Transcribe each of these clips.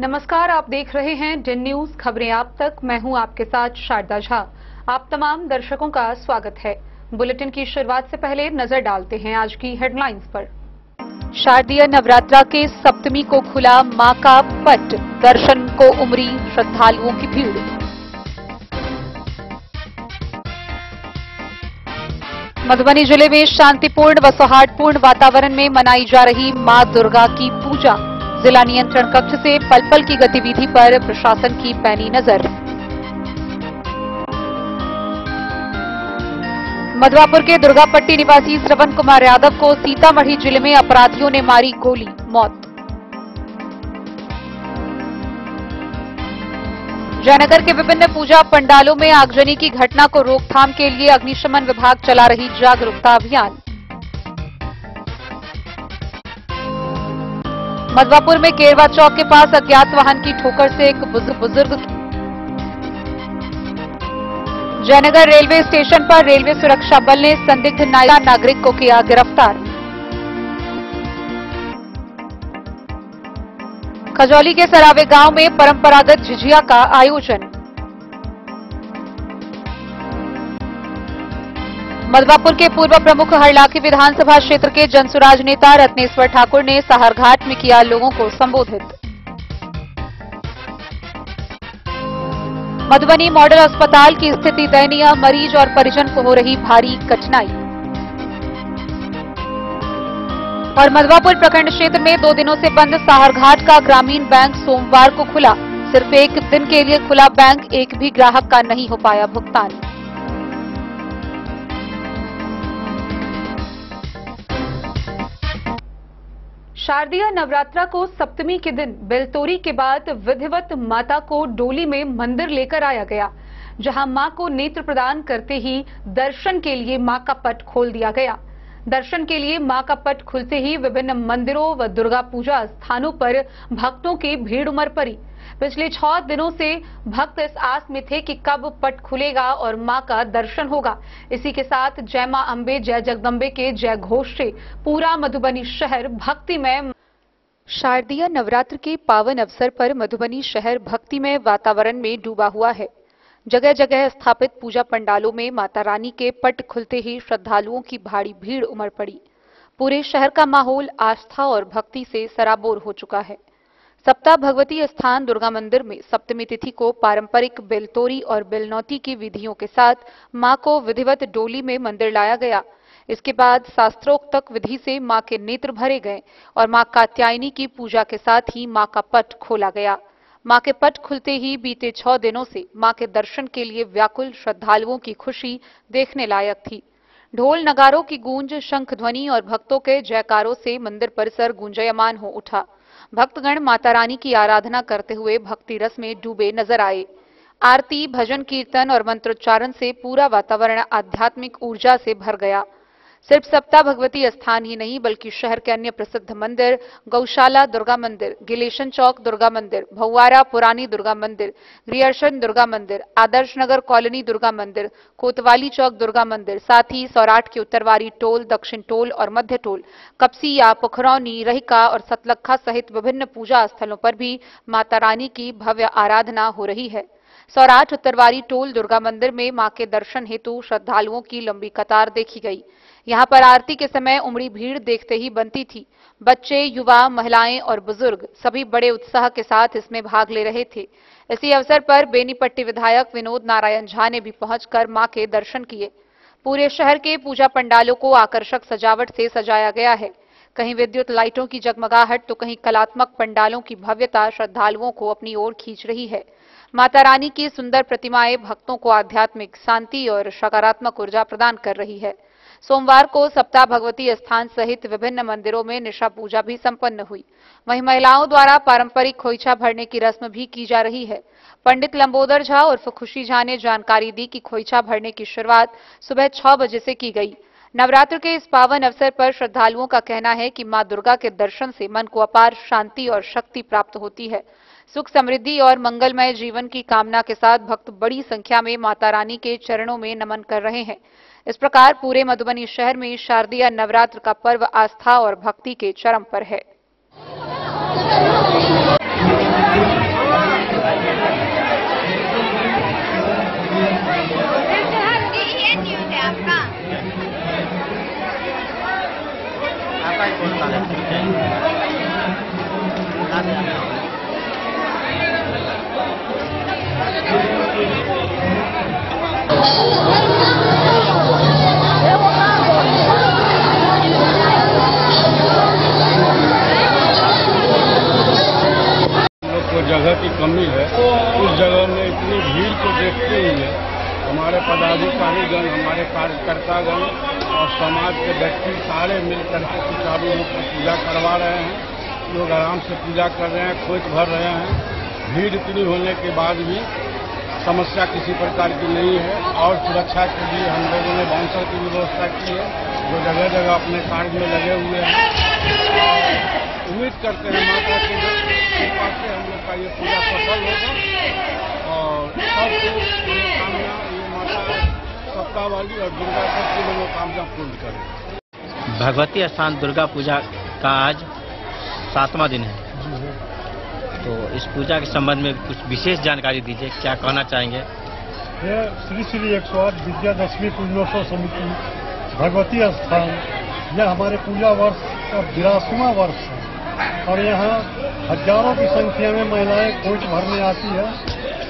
नमस्कार, आप देख रहे हैं डेन न्यूज खबरें आप तक। मैं हूं आपके साथ शारदा झा। आप तमाम दर्शकों का स्वागत है। बुलेटिन की शुरुआत से पहले नजर डालते हैं आज की हेडलाइंस पर। शारदीय नवरात्रा के सप्तमी को खुला मां का पट, दर्शन को उमड़ी श्रद्धालुओं की भीड़। मधुबनी जिले में शांतिपूर्ण व सौहार्दपूर्ण वातावरण में मनाई जा रही मां दुर्गा की पूजा। जिला नियंत्रण कक्ष से पल पल की गतिविधि पर प्रशासन की पैनी नजर। मधुआपुर के दुर्गापट्टी निवासी श्रवण कुमार यादव को सीतामढ़ी जिले में अपराधियों ने मारी गोली, मौत। जयनगर के विभिन्न पूजा पंडालों में आगजनी की घटना को रोकथाम के लिए अग्निशमन विभाग चला रही जागरूकता अभियान। मधुआपुर में केरवा चौक के पास अज्ञात वाहन की ठोकर से एक बुजुर्ग। जयनगर रेलवे स्टेशन पर रेलवे सुरक्षा बल ने संदिग्ध नागरिक को किया गिरफ्तार। खजौली के सरावे गांव में परंपरागत झिझिया का आयोजन। मधुआपुर के पूर्व प्रमुख हरलाखी विधानसभा क्षेत्र के जनसुराज नेता रत्नेश्वर ठाकुर ने सहारघाट में किया लोगों को संबोधित। मधुबनी मॉडल अस्पताल की स्थिति दयनीय, मरीज और परिजन को हो रही भारी कठिनाई। और मधुआपुर प्रखंड क्षेत्र में 2 दिनों से बंद सहारघाट का ग्रामीण बैंक सोमवार को खुला। सिर्फ एक दिन के लिए खुला बैंक, एक भी ग्राहक का नहीं हो पाया भुगतान। शारदीय नवरात्रा को सप्तमी के दिन बेलतोरी के बाद विधिवत माता को डोली में मंदिर लेकर आया गया, जहां मां को नेत्र प्रदान करते ही दर्शन के लिए मां का पट खोल दिया गया। दर्शन के लिए मां का पट खुलते ही विभिन्न मंदिरों व दुर्गा पूजा स्थानों पर भक्तों की भीड़ उमड़ पड़ी। पिछले 6 दिनों से भक्त इस आस में थे कि कब पट खुलेगा और मां का दर्शन होगा। इसी के साथ जय मां अम्बे, जय जगदम्बे के जय घोष से पूरा मधुबनी शहर भक्तिमय। शारदीय नवरात्र के पावन अवसर पर मधुबनी शहर भक्तिमय वातावरण में डूबा हुआ है। जगह जगह स्थापित पूजा पंडालों में माता रानी के पट खुलते ही श्रद्धालुओं की भारी भीड़ उमड़ पड़ी। पूरे शहर का माहौल आस्था और भक्ति से सराबोर हो चुका है। सप्ताह भगवती स्थान दुर्गा मंदिर में सप्तमी तिथि को पारंपरिक बेलतोरी और बेलनौती की विधियों के साथ मां को विधिवत डोली में मंदिर लाया गया। इसके बाद शास्त्रोक्त विधि से मां के नेत्र भरे गए और मां कात्यायनी की पूजा के साथ ही मां का पट खोला गया। मां के पट खुलते ही बीते 6 दिनों से मां के दर्शन के लिए व्याकुल श्रद्धालुओं की खुशी देखने लायक थी। ढोल नगारों की गूंज, शंख ध्वनि और भक्तों के जयकारों से मंदिर परिसर गूंजयमान हो उठा। भक्तगण माता रानी की आराधना करते हुए भक्ति रस में डूबे नजर आए। आरती, भजन, कीर्तन और मंत्रोच्चारण से पूरा वातावरण आध्यात्मिक ऊर्जा से भर गया। सिर्फ सप्ताह भगवती स्थान ही नहीं बल्कि शहर के अन्य प्रसिद्ध मंदिर, गौशाला दुर्गा मंदिर, गिलेशन चौक दुर्गा मंदिर, भौवारा पुरानी दुर्गा मंदिर, ग्रियर्शन दुर्गा मंदिर, आदर्श नगर कॉलोनी दुर्गा मंदिर, कोतवाली चौक दुर्गा मंदिर, साथ ही सौराठ के उत्तरवारी टोल, दक्षिण टोल और मध्य टोल, कपसिया, पुखरौनी, रहिका और सतलखा सहित विभिन्न पूजा स्थलों पर भी माता रानी की भव्य आराधना हो रही है। सौराठ उत्तरवारी टोल दुर्गा मंदिर में मां के दर्शन हेतु श्रद्धालुओं की लंबी कतार देखी गई। यहां पर आरती के समय उमड़ी भीड़ देखते ही बनती थी। बच्चे, युवा, महिलाएं और बुजुर्ग सभी बड़े उत्साह के साथ इसमें भाग ले रहे थे। इसी अवसर पर बेनीपट्टी विधायक विनोद नारायण झा ने भी पहुंचकर मां के दर्शन किए। पूरे शहर के पूजा पंडालों को आकर्षक सजावट से सजाया गया है। कहीं विद्युत लाइटों की जगमगाहट तो कहीं कलात्मक पंडालों की भव्यता श्रद्धालुओं को अपनी ओर खींच रही है। माता रानी की सुंदर प्रतिमाएं भक्तों को आध्यात्मिक शांति और सकारात्मक ऊर्जा प्रदान कर रही है। सोमवार को सप्ताह भगवती स्थान सहित विभिन्न मंदिरों में निशा पूजा भी संपन्न हुई। वहीं महिलाओं द्वारा पारंपरिक खोइछा भरने की रस्म भी की जा रही है। पंडित लंबोदर झा उर्फ खुशी झा ने जानकारी दी कि खोइछा भरने की शुरुआत सुबह 6 बजे से की गई। नवरात्र के इस पावन अवसर पर श्रद्धालुओं का कहना है कि मां दुर्गा के दर्शन से मन को अपार शांति और शक्ति प्राप्त होती है। सुख, समृद्धि और मंगलमय जीवन की कामना के साथ भक्त बड़ी संख्या में माता रानी के चरणों में नमन कर रहे हैं। इस प्रकार पूरे मधुबनी शहर में शारदीय नवरात्र का पर्व आस्था और भक्ति के चरम पर है। बता देते हैं। जगह की कमी है, उस जगह में इतनी भीड़ को देखते हुए हमारे पदाधिकारीगण, हमारे कार्यकर्तागण और समाज के व्यक्ति सारे मिलकर के सुचारू रूप से पूजा करवा रहे हैं। लोग आराम से पूजा कर रहे हैं, खोज भर रहे हैं। भीड़ इतनी होने के बाद भी समस्या किसी प्रकार की नहीं है। और सुरक्षा के लिए हम लोगों ने बाउंसर की व्यवस्था की है, जो जगह जगह अपने कार्य में लगे हुए हैं। उम्मीद करते हैं माता की कृपा से हम लोग का ये पूजा सफल होगा और सबको मनोकामना, ये माता सप्ताह वाली और दुर्गा सबकी मनोकामना पूर्ण करे। भगवती स्थान दुर्गा पूजा का आज 7वां दिन है, तो इस पूजा के संबंध में कुछ विशेष जानकारी दीजिए, क्या कहना चाहेंगे? यह श्री 108 विजयादशमी पूजनोत्सव समिति भगवती स्थान, यह हमारे पूजा वर्ष का 82वां वर्ष है और यहाँ हजारों की संख्या में महिलाएं खोज भरने आती है।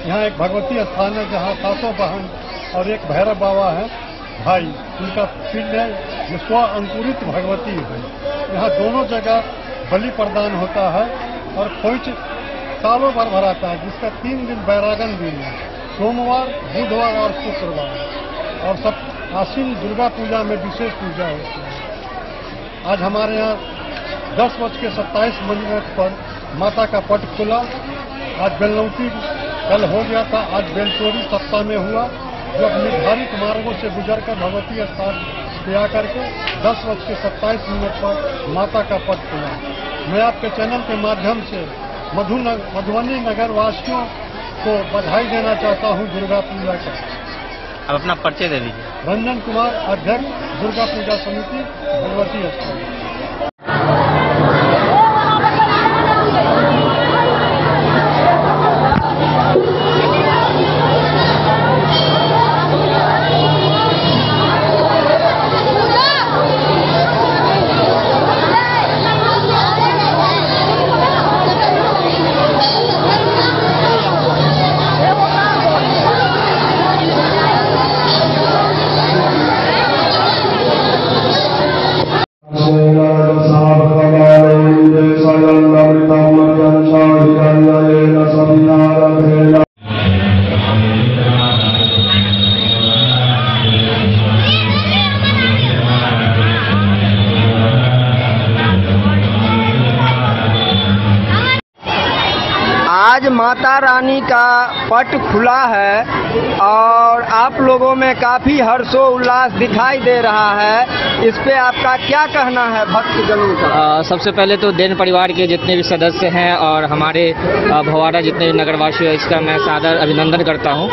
यहाँ एक भगवती स्थान है जहाँ 7 बहन और एक भैरव बाबा है भाई, उनका पिंड है जो स्व अंकुरित भगवती है। यहाँ दोनों जगह बलि प्रदान होता है और खोज सालों भर भराता है, जिसका 3 दिन बैरागन दिन है, सोमवार, बुधवार और शुक्रवार। और सब आश्विन दुर्गा पूजा में विशेष पूजा होती है। आज हमारे यहाँ 10:27 पर माता का पट खुला। आज बेलनौती कल हो गया था, आज बेलचोरी सप्ताह में हुआ, जो निर्धारित मार्गों से गुजरकर भगवती स्थान पे आकर के 10:27 पर माता का पट खुला। मैं आपके चैनल के माध्यम से मधुबनी नगर वासियों को बधाई देना चाहता हूं दुर्गा पूजा का। अब अपना परिचय दे दीजिए। रंजन कुमार, अध्यक्ष दुर्गा पूजा समिति भगवती स्थान। आज माता रानी का पट खुला है और आप लोगों में काफी हर्षोल्लास दिखाई दे रहा है। इस पे आपका क्या कहना है भक्तजनों का? सबसे पहले तो देन परिवार के जितने भी सदस्य हैं और हमारे भवाड़ा जितने भी नगरवासी हैं, इसका मैं सादर अभिनंदन करता हूँ।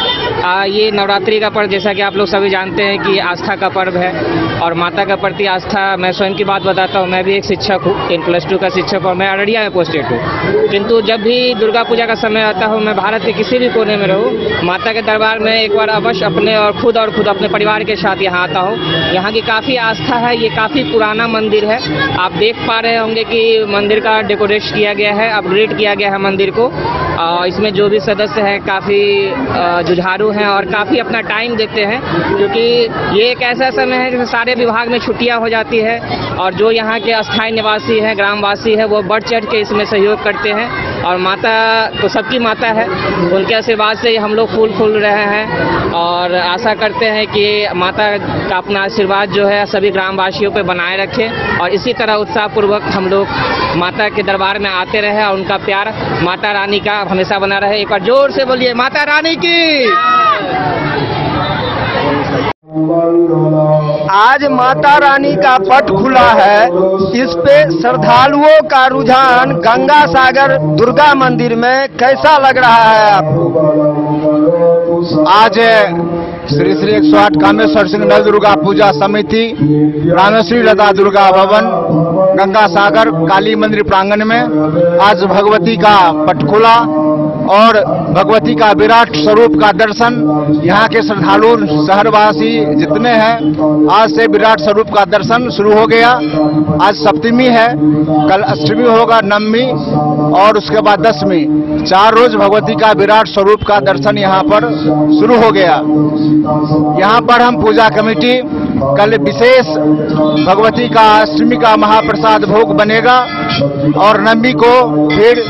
ये नवरात्रि का पर्व, जैसा कि आप लोग सभी जानते हैं कि आस्था का पर्व है और माता का प्रति आस्था। मैं स्वयं की बात बताता हूँ, मैं भी एक शिक्षक हूँ, 10+2 का शिक्षक और मैं अररिया में पोस्टेड हूँ। किंतु जब भी दुर्गा पूजा का समय आता हो, मैं भारत के किसी भी कोने में रहूँ, माता के दरबार में एक बार अवश्य अपने और खुद अपने परिवार के साथ यहाँ आता हूँ। यहाँ की काफ़ी आस्था है, ये काफ़ी पुराना मंदिर है। आप देख पा रहे होंगे कि मंदिर का डेकोरेट किया गया है, अपग्रेड किया गया है मंदिर को। इसमें जो भी सदस्य हैं काफ़ी जुझारू हैं और काफ़ी अपना टाइम देते हैं, क्योंकि ये एक ऐसा समय है जिसमें सारे विभाग में छुट्टियां हो जाती है और जो यहाँ के अस्थायी निवासी हैं, ग्रामवासी हैं, वो बढ़ चढ़ के इसमें सहयोग करते हैं। और माता तो सबकी माता है, उनके आशीर्वाद से हम लोग फूल रहे हैं और आशा करते हैं कि माता का अपना आशीर्वाद जो है सभी ग्रामवासियों पे बनाए रखें और इसी तरह उत्साहपूर्वक हम लोग माता के दरबार में आते रहे और उनका प्यार माता रानी का हमेशा बना रहे। एक बार जोर से बोलिए माता रानी की। आज माता रानी का पट खुला है, इस पे श्रद्धालुओं का रुझान गंगा सागर दुर्गा मंदिर में कैसा लग रहा है आपको? आज श्री 108 कामेश्वर सिंह नव दुर्गा पूजा समिति रामेश्वरी लता दुर्गा भवन गंगा सागर काली मंदिर प्रांगण में आज भगवती का पट खुला और भगवती का विराट स्वरूप का दर्शन यहाँ के श्रद्धालु शहरवासी जितने हैं, आज से विराट स्वरूप का दर्शन शुरू हो गया। आज सप्तमी है, कल अष्टमी होगा, नवमी और उसके बाद दशमी, 4 रोज भगवती का विराट स्वरूप का दर्शन यहाँ पर शुरू हो गया। यहाँ पर हम पूजा कमेटी कल विशेष भगवती का अष्टमी का महाप्रसाद भोग बनेगा और नवमी को फिर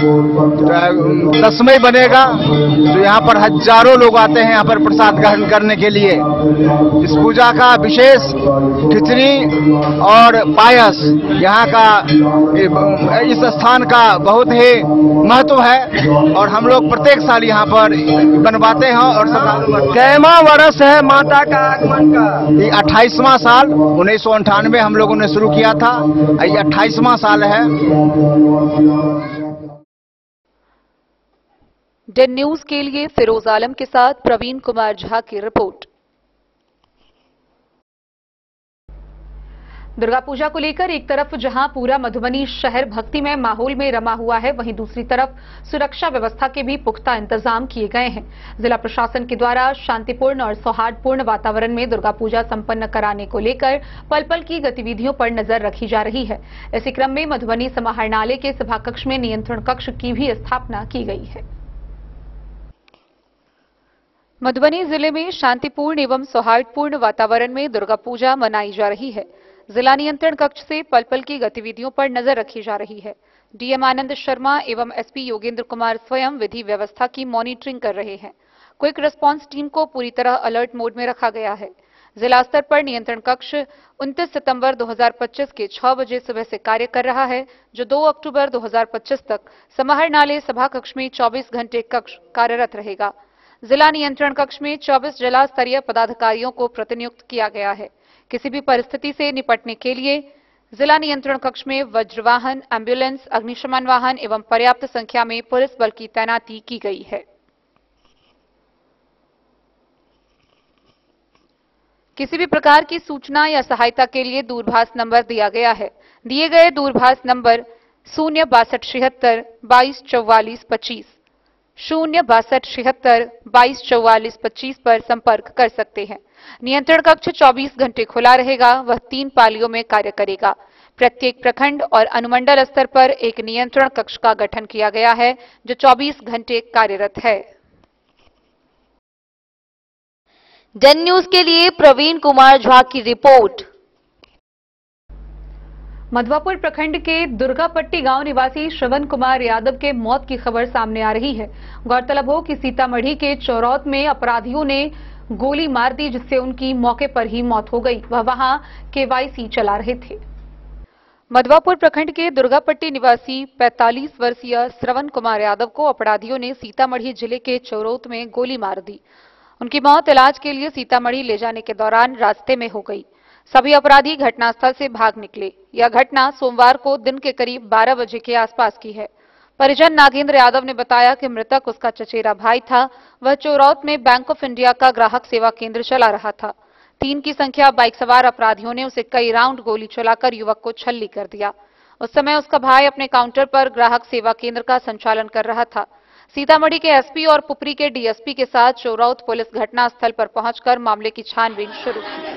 दशमी बनेगा। तो यहाँ पर हजारों लोग आते हैं यहाँ पर प्रसाद ग्रहण करने के लिए। इस पूजा का विशेष खिचड़ी और पायस यहाँ का इस स्थान का बहुत ही महत्व है और हम लोग प्रत्येक साल यहाँ पर बनवाते हैं। और कैमा वर्ष है माता का आगमन का? ये 28वां साल, 1998 हम लोगों ने शुरू किया था, ये 28वां साल है। डेन न्यूज के लिए फिरोज आलम के साथ प्रवीण कुमार झा की रिपोर्ट। दुर्गा पूजा को लेकर एक तरफ जहां पूरा मधुबनी शहर भक्तिमय माहौल में रमा हुआ है, वहीं दूसरी तरफ सुरक्षा व्यवस्था के भी पुख्ता इंतजाम किए गए हैं। जिला प्रशासन के द्वारा शांतिपूर्ण और सौहार्दपूर्ण वातावरण में दुर्गा पूजा संपन्न कराने को लेकर पल पल की गतिविधियों पर नजर रखी जा रही है। इसी क्रम में मधुबनी समाहरणालय के सभाकक्ष में नियंत्रण कक्ष की भी स्थापना की गई है। मधुबनी जिले में शांतिपूर्ण एवं सौहार्दपूर्ण वातावरण में दुर्गा पूजा मनाई जा रही है। जिला नियंत्रण कक्ष से पल पल की गतिविधियों पर नजर रखी जा रही है। डीएम आनंद शर्मा एवं एसपी योगेंद्र कुमार स्वयं विधि व्यवस्था की मॉनिटरिंग कर रहे हैं। क्विक रिस्पांस टीम को पूरी तरह अलर्ट मोड में रखा गया है। जिला स्तर पर नियंत्रण कक्ष 29 सितंबर 2025 के 6 बजे सुबह से कार्य कर रहा है, जो 2 अक्टूबर 2025 तक समाहरणालय सभा कक्ष में 24 घंटे कक्ष कार्यरत रहेगा। जिला नियंत्रण कक्ष में 24 जिला स्तरीय पदाधिकारियों को प्रतिनियुक्त किया गया है। किसी भी परिस्थिति से निपटने के लिए जिला नियंत्रण कक्ष में वज्रवाहन, एम्बुलेंस, अग्निशमन वाहन एवं पर्याप्त संख्या में पुलिस बल की तैनाती की गई है। किसी भी प्रकार की सूचना या सहायता के लिए दूरभाष नंबर दिया गया है। दिए गए दूरभाष नंबर 06276 22 44 25 06276 22 44 25 पर संपर्क कर सकते हैं। नियंत्रण कक्ष 24 घंटे खुला रहेगा। वह 3 पालियों में कार्य करेगा। प्रत्येक प्रखंड और अनुमंडल स्तर पर एक नियंत्रण कक्ष का गठन किया गया है, जो 24 घंटे कार्यरत है। डेन न्यूज के लिए प्रवीण कुमार झा की रिपोर्ट। मधवापुर प्रखंड के दुर्गापट्टी गांव निवासी श्रवण कुमार यादव के मौत की खबर सामने आ रही है। गौरतलब हो कि सीतामढ़ी के चौरौत में अपराधियों ने गोली मार दी, जिससे उनकी मौके पर ही मौत हो गई। वह वहां केवाईसी चला रहे थे। मधवापुर प्रखंड के दुर्गापट्टी निवासी 45 वर्षीय श्रवण कुमार यादव को अपराधियों ने सीतामढ़ी जिले के चौरौत में गोली मार दी। उनकी मौत इलाज के लिए सीतामढ़ी ले जाने के दौरान रास्ते में हो गई। सभी अपराधी घटनास्थल से भाग निकले। यह घटना सोमवार को दिन के करीब 12 बजे के आसपास की है। परिजन नागेंद्र यादव ने बताया कि मृतक उसका चचेरा भाई था। वह चौरौत में बैंक ऑफ इंडिया का ग्राहक सेवा केंद्र चला रहा था। 3 की संख्या बाइक सवार अपराधियों ने उसे कई राउंड गोली चलाकर युवक को छल्ली कर दिया। उस समय उसका भाई अपने काउंटर पर ग्राहक सेवा केंद्र का संचालन कर रहा था। सीतामढ़ी के एसपी और पुपरी के डीएसपी के साथ चौरौत पुलिस घटनास्थल पर पहुंचकर मामले की छानबीन शुरू की।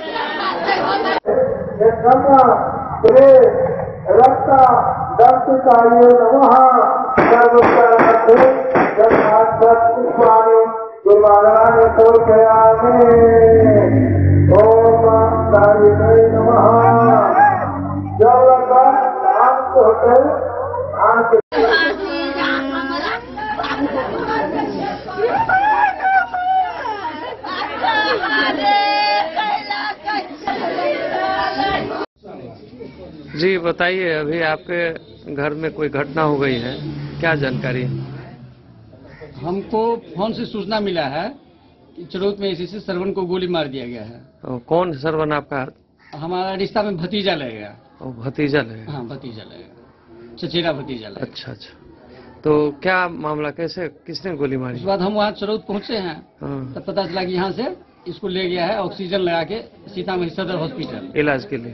जी बताइए, अभी आपके घर में कोई घटना हो गई है, क्या जानकारी है? हमको फोन से सूचना मिला है कि चौरौत में इसी से श्रवण को गोली मार दिया गया है। कौन श्रवण आपका? हमारा रिश्ता में भतीजा लगेगा। भतीजा लगेगा? हाँ, भतीजा लगेगा, चचेरा भतीजा लगेगा। अच्छा अच्छा, तो क्या मामला, कैसे, किसने गोली मारी? उसके बाद हम वहाँ चौरौत पहुँचे हैं, तब पता चला कि यहाँ से इसको ले गया है ऑक्सीजन लगा के सीतामढ़ी सदर हॉस्पिटल इलाज के लिए।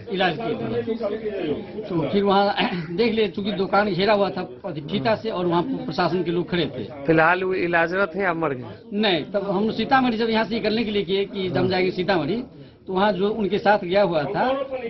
तो फिर वहाँ देख लिए, चूंकि दुकान घेरा हुआ था फीता से और वहाँ प्रशासन के लोग खड़े थे। फिलहाल वो इलाजरत है या मर गए? नहीं, तब हम सीतामढ़ी जब यहाँ से निकलने के लिए किए कि हम जाएंगे सीतामढ़ी, तो वहाँ जो उनके साथ गया हुआ था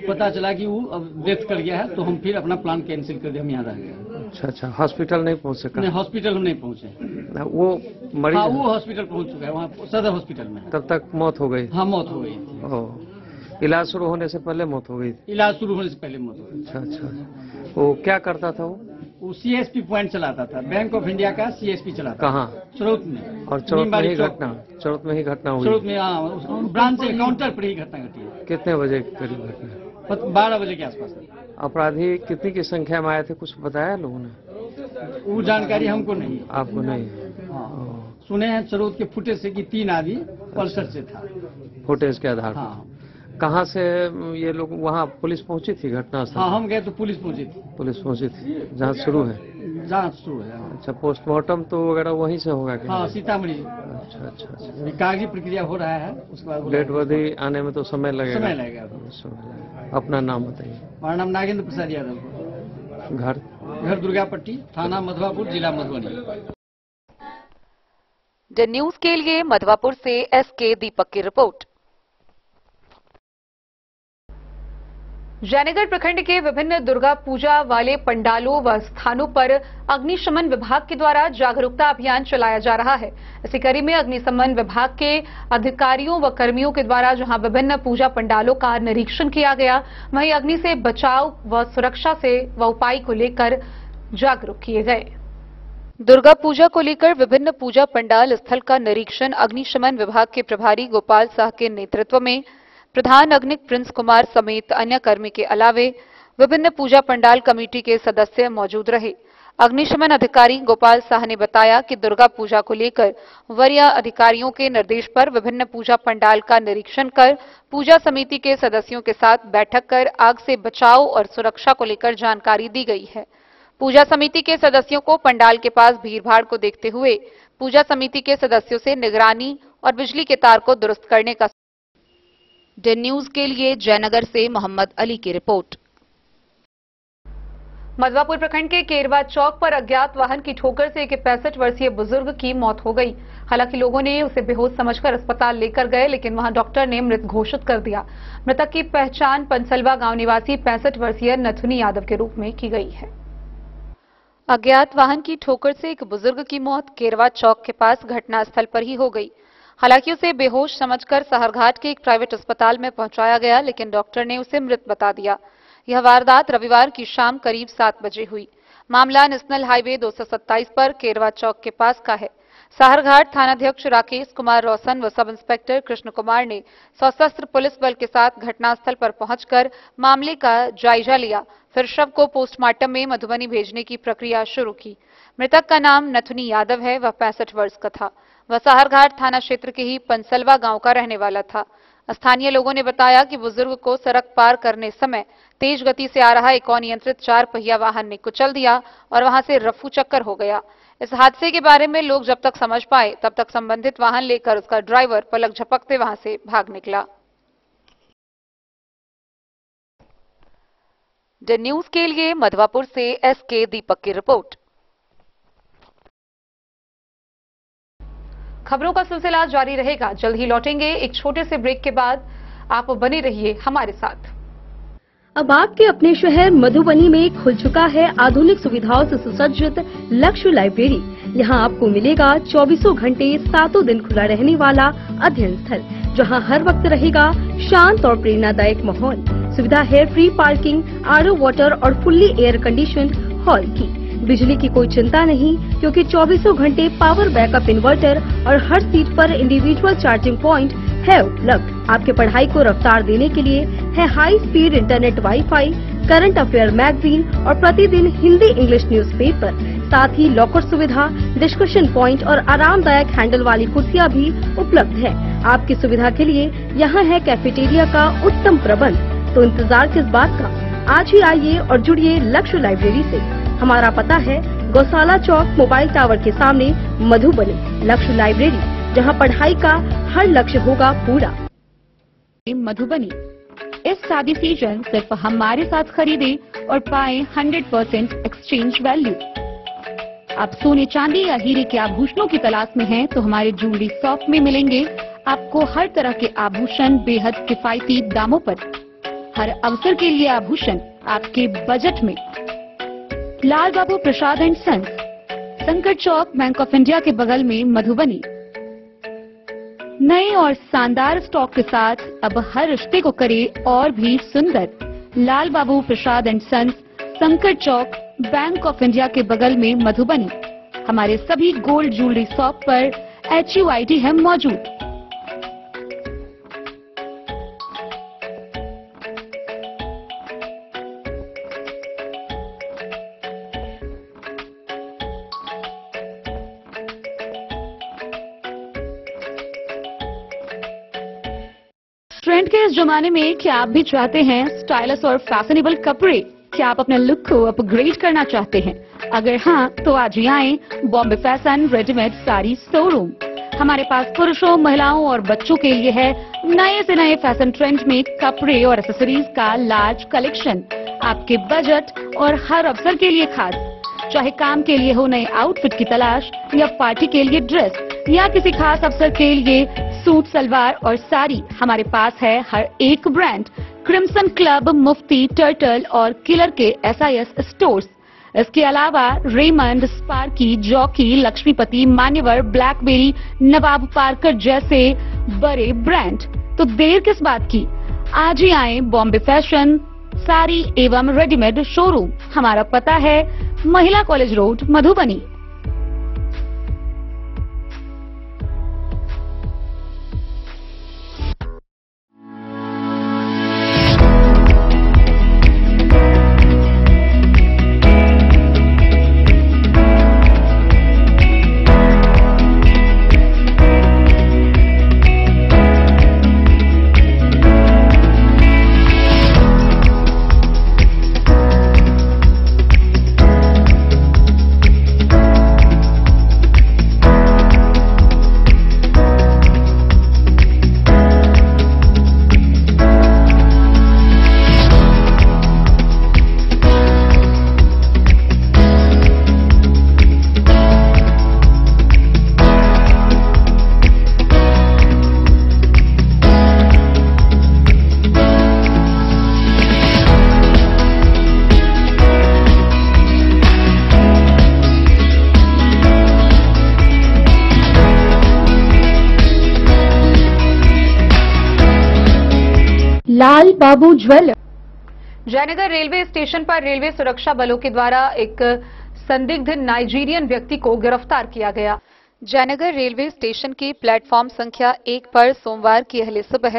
पता चला कि वो अब डेथ कर गया है, तो हम फिर अपना प्लान कैंसिल कर दिया, हम यहाँ रह गए। अच्छा, हॉस्पिटल नहीं पहुँच सका? नहीं, हॉस्पिटल हम नहीं पहुँचे। वो मरीज? हाँ, वो हॉस्पिटल पहुँच चुका है, वहाँ सदर हॉस्पिटल में। तब तक मौत हो गई? हाँ, मौत हो गई। इलाज शुरू होने से पहले मौत हो गई? इलाज शुरू होने से पहले मौत हो गई। अच्छा। वो क्या करता था? वो CSP पॉइंट चलाता था, बैंक ऑफ इंडिया का CSP चलाता। कहाँ? चरोत में। और चरोत में ही घटना हुई? चरोत में, हाँ, ब्रांच से काउंटर पर ही घटना घटी है। कितने बजे करीब घटना? 12 बजे के आसपास। अपराधी कितनी की संख्या में आए थे, कुछ बताया लोगों ने? वो जानकारी हमको नहीं। आपको नहीं? हाँ, सुने हैं चरोत के फुटेज से कि 3 आदमी पल्सर से था। फुटेज के आधार पर? हाँ। कहाँ से ये लोग? वहाँ पुलिस पहुंची थी घटनास्थल? हाँ, हम गए तो पुलिस पहुंची थी। पुलिस पहुंची थी, जांच शुरू है? जांच शुरू है। अच्छा, पोस्टमार्टम तो वगैरह वहीं से होगा क्या? हाँ, सीतामढ़ी। अच्छा। कागजी प्रक्रिया हो रहा है, उसके बाद डेड बॉडी आने में तो समय लगेगा? समय लगेगा। अपना नाम बताइए। हमारा नाम नागेंद्र प्रसाद यादव। घर दुर्गापट्टी, थाना मधवापुर, जिला मधुबनी। द न्यूज के लिए मधवापुर से SK दीपक की रिपोर्ट। जयनगर प्रखंड के विभिन्न दुर्गा पूजा वाले पंडालों व स्थानों पर अग्निशमन विभाग के द्वारा जागरूकता अभियान चलाया जा रहा है। इसी कड़ी में अग्निशमन विभाग के अधिकारियों व कर्मियों के द्वारा जहां विभिन्न पूजा पंडालों का निरीक्षण किया गया, वहीं अग्नि से बचाव व सुरक्षा से व उपाय को लेकर जागरूक किए गए। दुर्गा पूजा को लेकर विभिन्न पूजा पंडाल स्थल का निरीक्षण अग्निशमन विभाग के प्रभारी गोपाल साह के नेतृत्व में प्रधान अग्निक प्रिंस कुमार समेत अन्य कर्मी के अलावे विभिन्न पूजा पंडाल कमेटी के सदस्य मौजूद रहे। अग्निशमन अधिकारी गोपाल साह ने बताया कि दुर्गा पूजा को लेकर वरीय अधिकारियों के निर्देश पर विभिन्न पूजा पंडाल का निरीक्षण कर पूजा समिति के सदस्यों के साथ बैठक कर आग से बचाव और सुरक्षा को लेकर जानकारी दी गई है। पूजा समिति के सदस्यों को पंडाल के पास भीड़भाड़ को देखते हुए पूजा समिति के सदस्यों से निगरानी और बिजली के तार को दुरुस्त करने का। द न्यूज के लिए जयनगर से मोहम्मद अली की रिपोर्ट। मधवापुर प्रखंड के केरवा चौक पर अज्ञात वाहन की ठोकर से एक 65 वर्षीय बुजुर्ग की मौत हो गई। हालांकि लोगों ने उसे बेहोश समझकर अस्पताल लेकर गए, लेकिन वहां डॉक्टर ने मृत घोषित कर दिया। मृतक की पहचान पंसलवा गांव निवासी 65 वर्षीय नथुनी यादव के रूप में की गई है। अज्ञात वाहन की ठोकर से एक बुजुर्ग की मौत केरवा चौक के पास घटनास्थल पर ही हो गई। हालांकि उसे बेहोश समझकर सहरघाट के एक प्राइवेट अस्पताल में पहुंचाया गया, लेकिन डॉक्टर ने उसे मृत बता दिया। यह वारदात रविवार की शाम करीब 7 बजे हुई। मामला नेशनल हाईवे 227 पर केरवा चौक के पास का है। सहरघाट थानाध्यक्ष राकेश कुमार रोशन व सब इंस्पेक्टर कृष्ण कुमार ने सशस्त्र पुलिस बल के साथ घटनास्थल पर पहुंचकर मामले का जायजा लिया। फिर शव को पोस्टमार्टम में मधुबनी भेजने की प्रक्रिया शुरू की। मृतक का नाम नथुनी यादव है। वह 65 वर्ष का था। वह सहरघाट थाना क्षेत्र के ही पंसलवा गांव का रहने वाला था। स्थानीय लोगों ने बताया कि बुजुर्ग को सड़क पार करने समय तेज गति से आ रहा एक अनियंत्रित 4 पहिया वाहन ने कुचल दिया और वहां से रफू चक्कर हो गया। इस हादसे के बारे में लोग जब तक समझ पाए तब तक संबंधित वाहन लेकर उसका ड्राइवर पलक झपकते वहां से भाग निकला। द न्यूज के लिए मधवापुर से SK दीपक की रिपोर्ट। खबरों का सिलसिला जारी रहेगा। जल्द ही लौटेंगे एक छोटे से ब्रेक के बाद। आप बने रहिए हमारे साथ। अब आपके अपने शहर मधुबनी में खुल चुका है आधुनिक सुविधाओं से सुसज्जित लक्ष्य लाइब्रेरी। यहाँ आपको मिलेगा 24 घंटे 7 दिन खुला रहने वाला अध्ययन स्थल, जहाँ हर वक्त रहेगा शांत और प्रेरणादायक माहौल। सुविधा है फ्री पार्किंग, RO वाटर और फुल्ली एयर कंडीशन्ड हॉल की। बिजली की कोई चिंता नहीं, क्योंकि 24 घंटे पावर बैकअप इन्वर्टर और हर सीट पर इंडिविजुअल चार्जिंग पॉइंट है उपलब्ध। आपके पढ़ाई को रफ्तार देने के लिए है high speed internet, wifi, current affair magazine और प्रतिदिन हिंदी इंग्लिश न्यूज़पेपर। साथ ही लॉकर सुविधा, डिस्कशन पॉइंट और आरामदायक हैंडल वाली कुर्सियां भी उपलब्ध है। आपकी सुविधा के लिए यहाँ है कैफेटेरिया का उत्तम प्रबंध। तो इंतजार किस बात का, आज ही आइए और जुड़िए लक्ष्य लाइब्रेरी से। हमारा पता है गौशाला चौक, मोबाइल टावर के सामने, मधुबनी। लक्ष्य लाइब्रेरी जहां पढ़ाई का हर लक्ष्य होगा पूरा। मधुबनी, इस शादी सीजन सिर्फ हमारे साथ खरीदे और पाए 100% एक्सचेंज वैल्यू। आप सोने चांदी या हीरे के आभूषणों की तलाश में हैं तो हमारे ज्वेलरी शॉप में मिलेंगे आपको हर तरह के आभूषण बेहद किफायती दामों पर। हर अवसर के लिए आभूषण आपके बजट में। लाल बाबू प्रसाद एंड सन्स, संकट चौक, बैंक ऑफ इंडिया के बगल में, मधुबनी। नए और शानदार स्टॉक के साथ अब हर रिश्ते को करे और भी सुंदर। लाल बाबू प्रसाद एंड सन्स, संकट चौक, बैंक ऑफ इंडिया के बगल में, मधुबनी। हमारे सभी गोल्ड ज्वेलरी शॉप पर HUID है मौजूद। ट्रेंड के इस जमाने में क्या आप भी चाहते हैं स्टाइलिश और फैशनेबल कपड़े? क्या आप अपने लुक को अपग्रेड करना चाहते हैं? अगर हाँ, तो आज ही आएं Bombay fashion readymade sari showroom. हमारे पास पुरुषों, महिलाओं और बच्चों के लिए है नए से नए फैशन ट्रेंड में कपड़े और एक्सेसरीज का लार्ज कलेक्शन। आपके बजट और हर अवसर के लिए खास। चाहे काम के लिए हो नए आउटफिट की तलाश, या पार्टी के लिए ड्रेस, या किसी खास अवसर के लिए सूट, सलवार और साड़ी, हमारे पास है हर एक ब्रांड। क्रिम्सन क्लब, मुफ्ती, टर्टल और किलर के SIS स्टोर्स। इसके अलावा रेमंड, स्पार्की, जॉकी, लक्ष्मीपति, मान्यवर, ब्लैकबेरी, नवाब पार्कर जैसे बड़े ब्रांड। तो देर किस बात की, आज ही आए बॉम्बे फैशन साड़ी एवं रेडीमेड शोरूम। हमारा पता है महिला कॉलेज रोड, मधुबनी। लाल बाबू ज्वेलर। जयनगर रेलवे स्टेशन पर रेलवे सुरक्षा बलों के द्वारा एक संदिग्ध नाइजीरियन व्यक्ति को गिरफ्तार किया गया। जयनगर रेलवे स्टेशन के प्लेटफॉर्म संख्या 1 पर सोमवार की अहले सुबह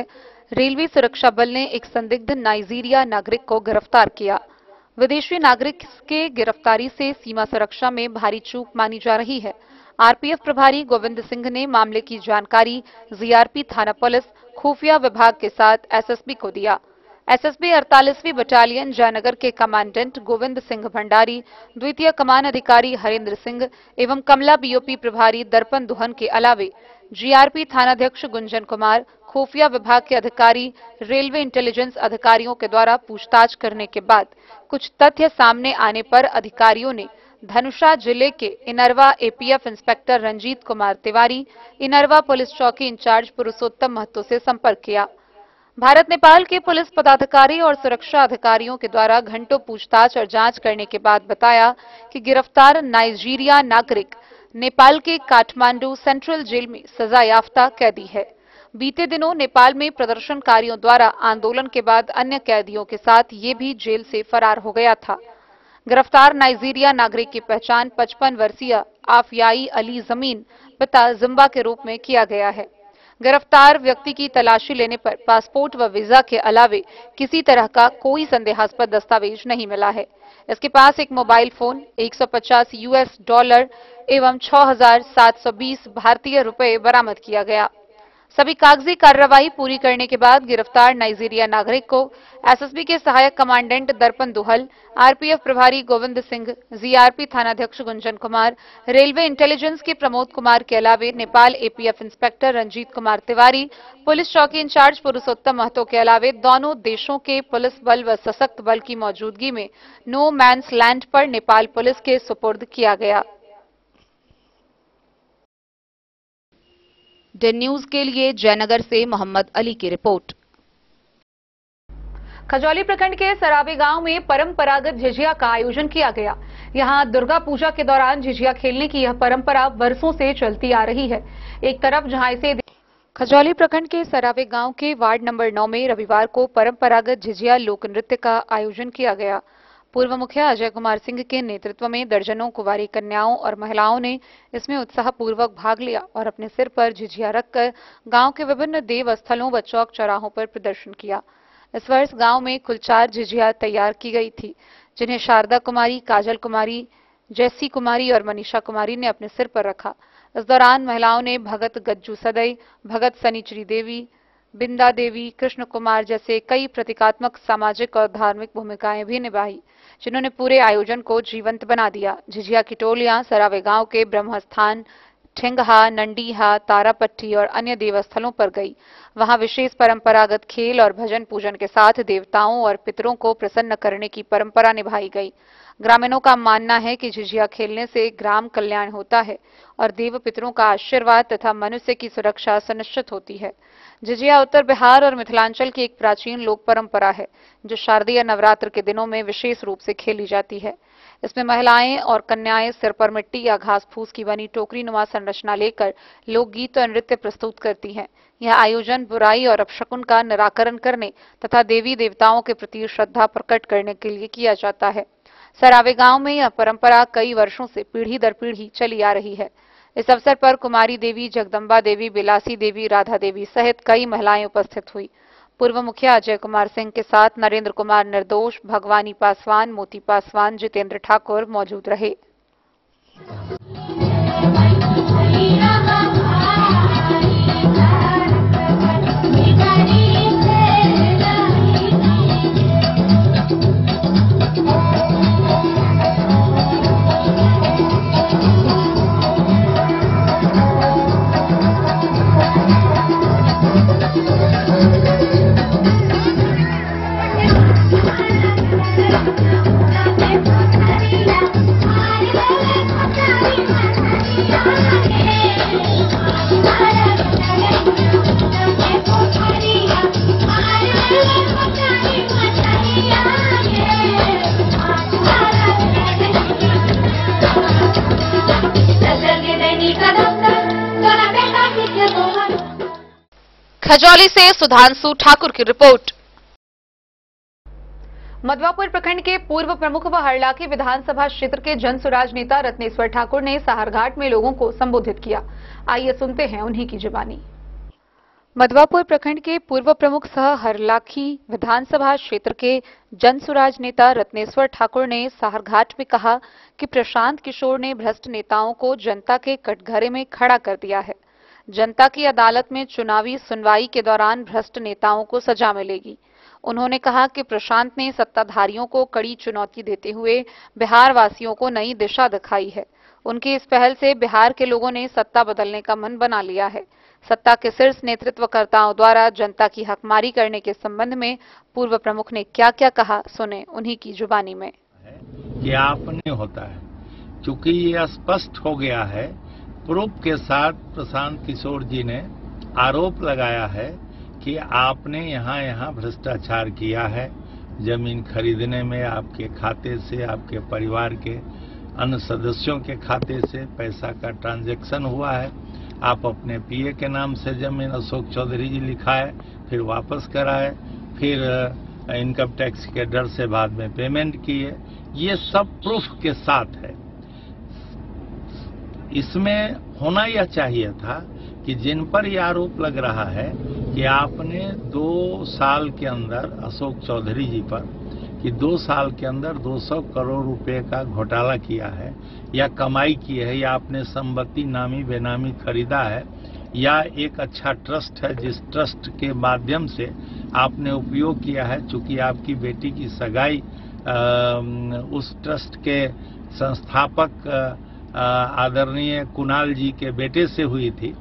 रेलवे सुरक्षा बल ने एक संदिग्ध नाइजीरिया नागरिक को गिरफ्तार किया। विदेशी नागरिक के गिरफ्तारी से सीमा सुरक्षा में भारी चूक मानी जा रही है। RPF प्रभारी गोविंद सिंह ने मामले की जानकारी GRP थाना पुलिस खुफिया विभाग के साथ SSB को दिया। SSB 48वीं बटालियन जयनगर के कमांडेंट गोविंद सिंह भंडारी, द्वितीय कमान अधिकारी हरेंद्र सिंह एवं कमला BOP प्रभारी दर्पण दुहन के अलावे GRP थानाध्यक्ष गुंजन कुमार, खुफिया विभाग के अधिकारी, रेलवे इंटेलिजेंस अधिकारियों के द्वारा पूछताछ करने के बाद कुछ तथ्य सामने आने पर अधिकारियों ने धनुषा जिले के Inarwa APF inspector Ranjit Kumar Tiwari, Inarwa police चौकी इंचार्ज पुरुषोत्तम महतो से संपर्क किया। भारत नेपाल के पुलिस पदाधिकारी और सुरक्षा अधिकारियों के द्वारा घंटों पूछताछ और जांच करने के बाद बताया कि गिरफ्तार नाइजीरिया नागरिक नेपाल के काठमांडू सेंट्रल जेल में सजा याफ्ता कैदी है। बीते दिनों नेपाल में प्रदर्शनकारियों द्वारा आंदोलन के बाद अन्य कैदियों के साथ ये भी जेल से फरार हो गया था। गिरफ्तार नाइजीरिया नागरिक की पहचान 55 वर्षीय आफयाई अली जमीन पिता जिम्बा के रूप में किया गया है। गिरफ्तार व्यक्ति की तलाशी लेने पर पासपोर्ट व वीजा के अलावे किसी तरह का कोई संदेहास्पद दस्तावेज नहीं मिला है। इसके पास एक मोबाइल फोन, 150 US डॉलर एवं 6,720 भारतीय रुपए बरामद किया गया। सभी कागजी कार्रवाई पूरी करने के बाद गिरफ्तार नाइजीरिया नागरिक को एसएसबी के सहायक कमांडेंट दर्पण दुहल, आरपीएफ प्रभारी गोविंद सिंह, जीआरपी थानाध्यक्ष गुंजन कुमार, रेलवे इंटेलिजेंस के प्रमोद कुमार के अलावे Nepal APF inspector Ranjit Kumar Tiwari, police चौकी इंचार्ज पुरुषोत्तम महतो के अलावे दोनों देशों के पुलिस बल व सशक्त बल की मौजूदगी में नो मैंस लैंड पर नेपाल पुलिस के सुपुर्द किया गया। डे न्यूज के लिए जयनगर से मोहम्मद अली की रिपोर्ट। खजौली प्रखंड के सराबे गांव में परंपरागत झिझिया का आयोजन किया गया। यहां दुर्गा पूजा के दौरान झिझिया खेलने की यह परंपरा वर्षों से चलती आ रही है। एक तरफ जहां इसे खजौली प्रखंड के सराबे गांव के वार्ड नंबर 9 में रविवार को परंपरागत झिझिया लोक नृत्य का आयोजन किया गया। पूर्व मुखिया अजय कुमार सिंह के नेतृत्व में दर्जनों कुंवारी कन्याओं और महिलाओं ने इसमें उत्साहपूर्वक भाग लिया और अपने सिर पर झिझिया रखकर गांव के विभिन्न देव स्थलों व चौक चौराहों पर प्रदर्शन किया। इस वर्ष गांव में कुल 4 झिझिया तैयार की गई थी, जिन्हें शारदा कुमारी, काजल कुमारी, जैसी कुमारी और मनीषा कुमारी ने अपने सिर पर रखा। इस दौरान महिलाओं ने भगत गज्जू सदई, भगत सनीचरी देवी, बिंदा देवी, कृष्ण कुमार जैसे कई प्रतीकात्मक सामाजिक और धार्मिक भूमिकाएं भी निभाई, जिन्होंने पूरे आयोजन को जीवंत बना दिया। झिझिया की टोलियां सरावे गांव के ब्रह्मस्थान, ठिंगहा, नंडीहा, तारापट्टी और अन्य देवस्थलों पर गई। वहां विशेष परंपरागत खेल और भजन पूजन के साथ देवताओं और पितरों को प्रसन्न करने की परंपरा निभाई गई। ग्रामीणों का मानना है कि झिझिया खेलने से ग्राम कल्याण होता है और देव पितरों का आशीर्वाद तथा मनुष्य की सुरक्षा सुनिश्चित होती है। झिझिया उत्तर बिहार और मिथिलांचल की एक प्राचीन लोक परंपरा है, जो शारदीय नवरात्र के दिनों में विशेष रूप से खेली जाती है। इसमें महिलाएं और कन्याएं सिर पर मिट्टी या घास फूस की बनी टोकरी नुमा संरचना लेकर लोकगीत और नृत्य प्रस्तुत करती हैं। यह आयोजन बुराई और अपशकुन का निराकरण करने तथा देवी देवताओं के प्रति श्रद्धा प्रकट करने के लिए किया जाता है। सरावे गांव में यह परंपरा कई वर्षों से पीढ़ी दर पीढ़ी चली आ रही है। इस अवसर पर कुमारी देवी, जगदम्बा देवी, बिलासी देवी, राधा देवी सहित कई महिलाएं उपस्थित हुई। पूर्व मुखिया अजय कुमार सिंह के साथ नरेंद्र कुमार निर्दोष, भगवानी पासवान, मोती पासवान, जितेंद्र ठाकुर मौजूद रहे। खजौली से सुधांशु ठाकुर की रिपोर्ट। मधवापुर प्रखंड के पूर्व प्रमुख व हरलाखी विधानसभा क्षेत्र के जनसुराज नेता रत्नेश्वर ठाकुर ने साहरघाट में लोगों को संबोधित किया। आइए सुनते हैं उन्हीं की जुबानी। मधवापुर प्रखंड के पूर्व प्रमुख सह हरलाखी विधानसभा क्षेत्र के जनसुराज नेता रत्नेश्वर ठाकुर ने साहरघाट में कहा कि प्रशांत किशोर ने भ्रष्ट नेताओं को जनता के कटघरे में खड़ा कर दिया है। जनता की अदालत में चुनावी सुनवाई के दौरान भ्रष्ट नेताओं को सजा मिलेगी। उन्होंने कहा कि प्रशांत ने सत्ताधारियों को कड़ी चुनौती देते हुए बिहार वासियों को नई दिशा दिखाई है। उनकी इस पहल से बिहार के लोगों ने सत्ता बदलने का मन बना लिया है। सत्ता के शीर्ष नेतृत्वकर्ताओं द्वारा जनता की हकमारी करने के संबंध में पूर्व प्रमुख ने क्या क्या कहा, सुने उन्हीं की जुबानी में। ये आपने होता है, क्योंकि ये स्पष्ट हो गया है, प्रूफ के साथ प्रशांत किशोर जी ने आरोप लगाया है कि आपने यहाँ भ्रष्टाचार किया है। जमीन खरीदने में आपके खाते से, आपके परिवार के अन्य सदस्यों के खाते से पैसा का ट्रांजैक्शन हुआ है। आप अपने पीए के नाम से जमीन अशोक चौधरी जी लिखाए, फिर वापस कराए, फिर इनकम टैक्स के डर से बाद में पेमेंट किए। ये सब प्रूफ के साथ है। इसमें होना यह चाहिए था कि जिन पर यह आरोप लग रहा है कि आपने 2 साल के अंदर अशोक चौधरी जी पर कि 2 साल के अंदर 200 करोड़ रुपए का घोटाला किया है या कमाई की है या आपने संपत्ति नामी बेनामी खरीदा है, या एक अच्छा ट्रस्ट है जिस ट्रस्ट के माध्यम से आपने उपयोग किया है, चूंकि आपकी बेटी की सगाई उस ट्रस्ट के संस्थापक आदरणीय कुणाल जी के बेटे से हुई थी,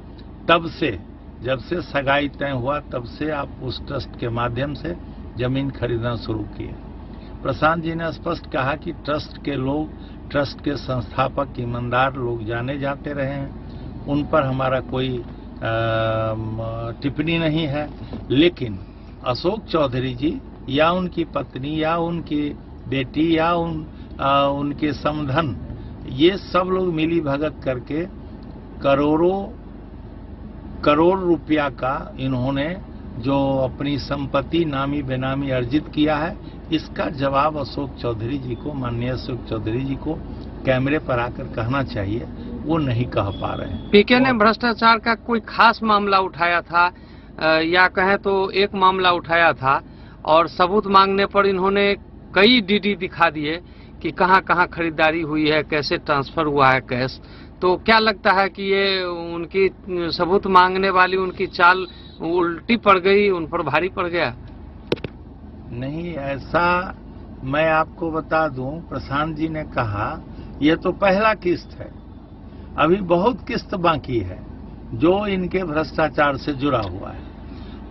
तब से जब से सगाई तय हुआ तब से आप उस ट्रस्ट के माध्यम से जमीन खरीदना शुरू किए। प्रशांत जी ने स्पष्ट कहा कि ट्रस्ट के लोग, ट्रस्ट के संस्थापक ईमानदार लोग जाने जाते रहे हैं, उन पर हमारा कोई टिप्पणी नहीं है। लेकिन अशोक चौधरी जी या उनकी पत्नी या उनकी बेटी या उनके समधन, ये सब लोग मिली भगत करके करोड़ रुपया का इन्होंने जो अपनी संपत्ति नामी बेनामी अर्जित किया है, इसका जवाब अशोक चौधरी जी को, माननीय अशोक चौधरी जी को कैमरे पर आकर कहना चाहिए, वो नहीं कह पा रहे हैं। पीके ने भ्रष्टाचार का कोई खास मामला उठाया था या कहें तो एक मामला उठाया था और सबूत मांगने पर इन्होंने कई डीडी दिखा दिए कि कहां कहां खरीदारी हुई है, कैसे ट्रांसफर हुआ है कैश। तो क्या लगता है कि ये उनकी सबूत मांगने वाली उनकी चाल उल्टी पड़ गई, उन पर भारी पड़ गया? नहीं, ऐसा मैं आपको बता दूं, प्रशांत जी ने कहा ये तो पहला किस्त है, अभी बहुत किस्त बाकी है जो इनके भ्रष्टाचार से जुड़ा हुआ है।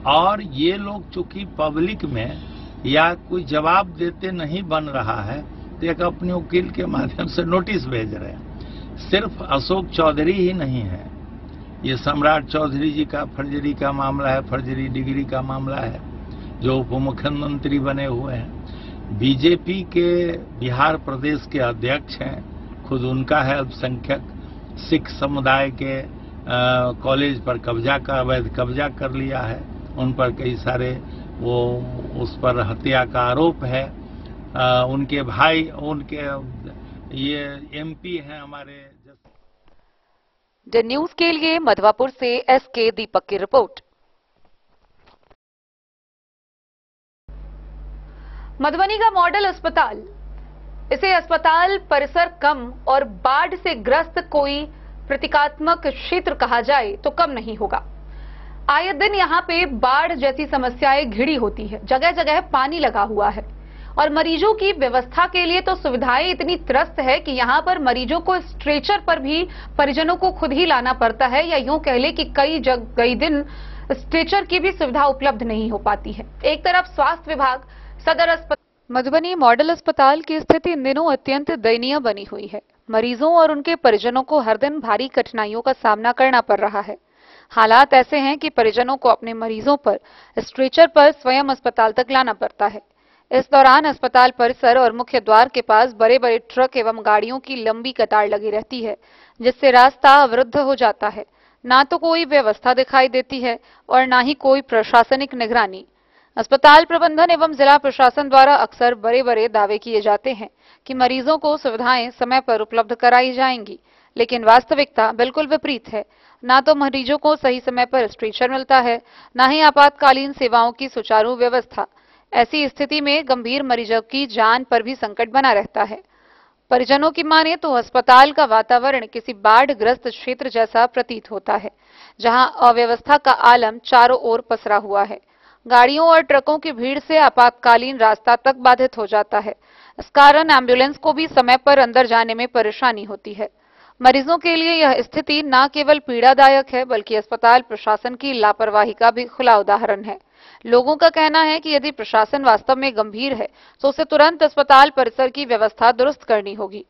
और ये लोग चूंकि पब्लिक में या कोई जवाब देते नहीं बन रहा है तो एक अपने वकील के माध्यम से नोटिस भेज रहे हैं। सिर्फ अशोक चौधरी ही नहीं है, ये सम्राट चौधरी जी का फर्जरी का मामला है, फर्जरी डिग्री का मामला है, जो उप मुख्यमंत्री बने हुए हैं। बीजेपी के बिहार प्रदेश के अध्यक्ष हैं, खुद उनका है अल्पसंख्यक, सिख समुदाय के कॉलेज पर अवैध कब्जा कर लिया है, उन पर कई सारे उस पर हत्या का आरोप है। उनके भाई, उनके ये एमपी हैं हमारे। द न्यूज के लिए मधवापुर से एसके दीपक की रिपोर्ट। मधुबनी का मॉडल अस्पताल, इसे अस्पताल परिसर कम और बाढ़ से ग्रस्त कोई प्रतीकात्मक क्षेत्र कहा जाए तो कम नहीं होगा। आए दिन यहाँ पे बाढ़ जैसी समस्याएं घिरी होती है, जगह जगह पानी लगा हुआ है और मरीजों की व्यवस्था के लिए तो सुविधाएं इतनी त्रस्त है कि यहाँ पर मरीजों को स्ट्रेचर पर भी परिजनों को खुद ही लाना पड़ता है, या यूं कह ले कि कई दिन स्ट्रेचर की भी सुविधा उपलब्ध नहीं हो पाती है। एक तरफ स्वास्थ्य विभाग सदर अस्पताल मधुबनी मॉडल अस्पताल की स्थिति इन दिनों अत्यंत दयनीय बनी हुई है। मरीजों और उनके परिजनों को हर दिन भारी कठिनाइयों का सामना करना पड़ रहा है। हालात ऐसे हैं कि परिजनों को अपने मरीजों पर स्ट्रेचर पर स्वयं अस्पताल तक लाना पड़ता है। इस दौरान अस्पताल परिसर और मुख्य द्वार के पास बड़े बड़े ट्रक एवं गाड़ियों की लंबी कतार लगी रहती है, जिससे रास्ता अवरुद्ध हो जाता है। ना तो कोई व्यवस्था दिखाई देती है और ना ही कोई प्रशासनिक निगरानी। अस्पताल प्रबंधन एवं जिला प्रशासन द्वारा अक्सर बड़े बड़े दावे किए जाते हैं कि मरीजों को सुविधाएं समय पर उपलब्ध कराई जाएंगी, लेकिन वास्तविकता बिल्कुल विपरीत है। ना तो मरीजों को सही समय पर स्ट्रेचर मिलता है, ना ही आपातकालीन सेवाओं की सुचारू व्यवस्था। ऐसी स्थिति में गंभीर मरीजों की जान पर भी संकट बना रहता है। परिजनों की माने तो अस्पताल का वातावरण किसी बाढ़ ग्रस्त क्षेत्र जैसा प्रतीत होता है, जहां अव्यवस्था का आलम चारों ओर पसरा हुआ है। गाड़ियों और ट्रकों की भीड़ से आपातकालीन रास्ता तक बाधित हो जाता है। इस कारण एम्बुलेंस को भी समय पर अंदर जाने में परेशानी होती है। मरीजों के लिए यह स्थिति न केवल पीड़ादायक है, बल्कि अस्पताल प्रशासन की लापरवाही का भी खुला उदाहरण है। लोगों का कहना है कि यदि प्रशासन वास्तव में गंभीर है तो उसे तुरंत अस्पताल परिसर की व्यवस्था दुरुस्त करनी होगी।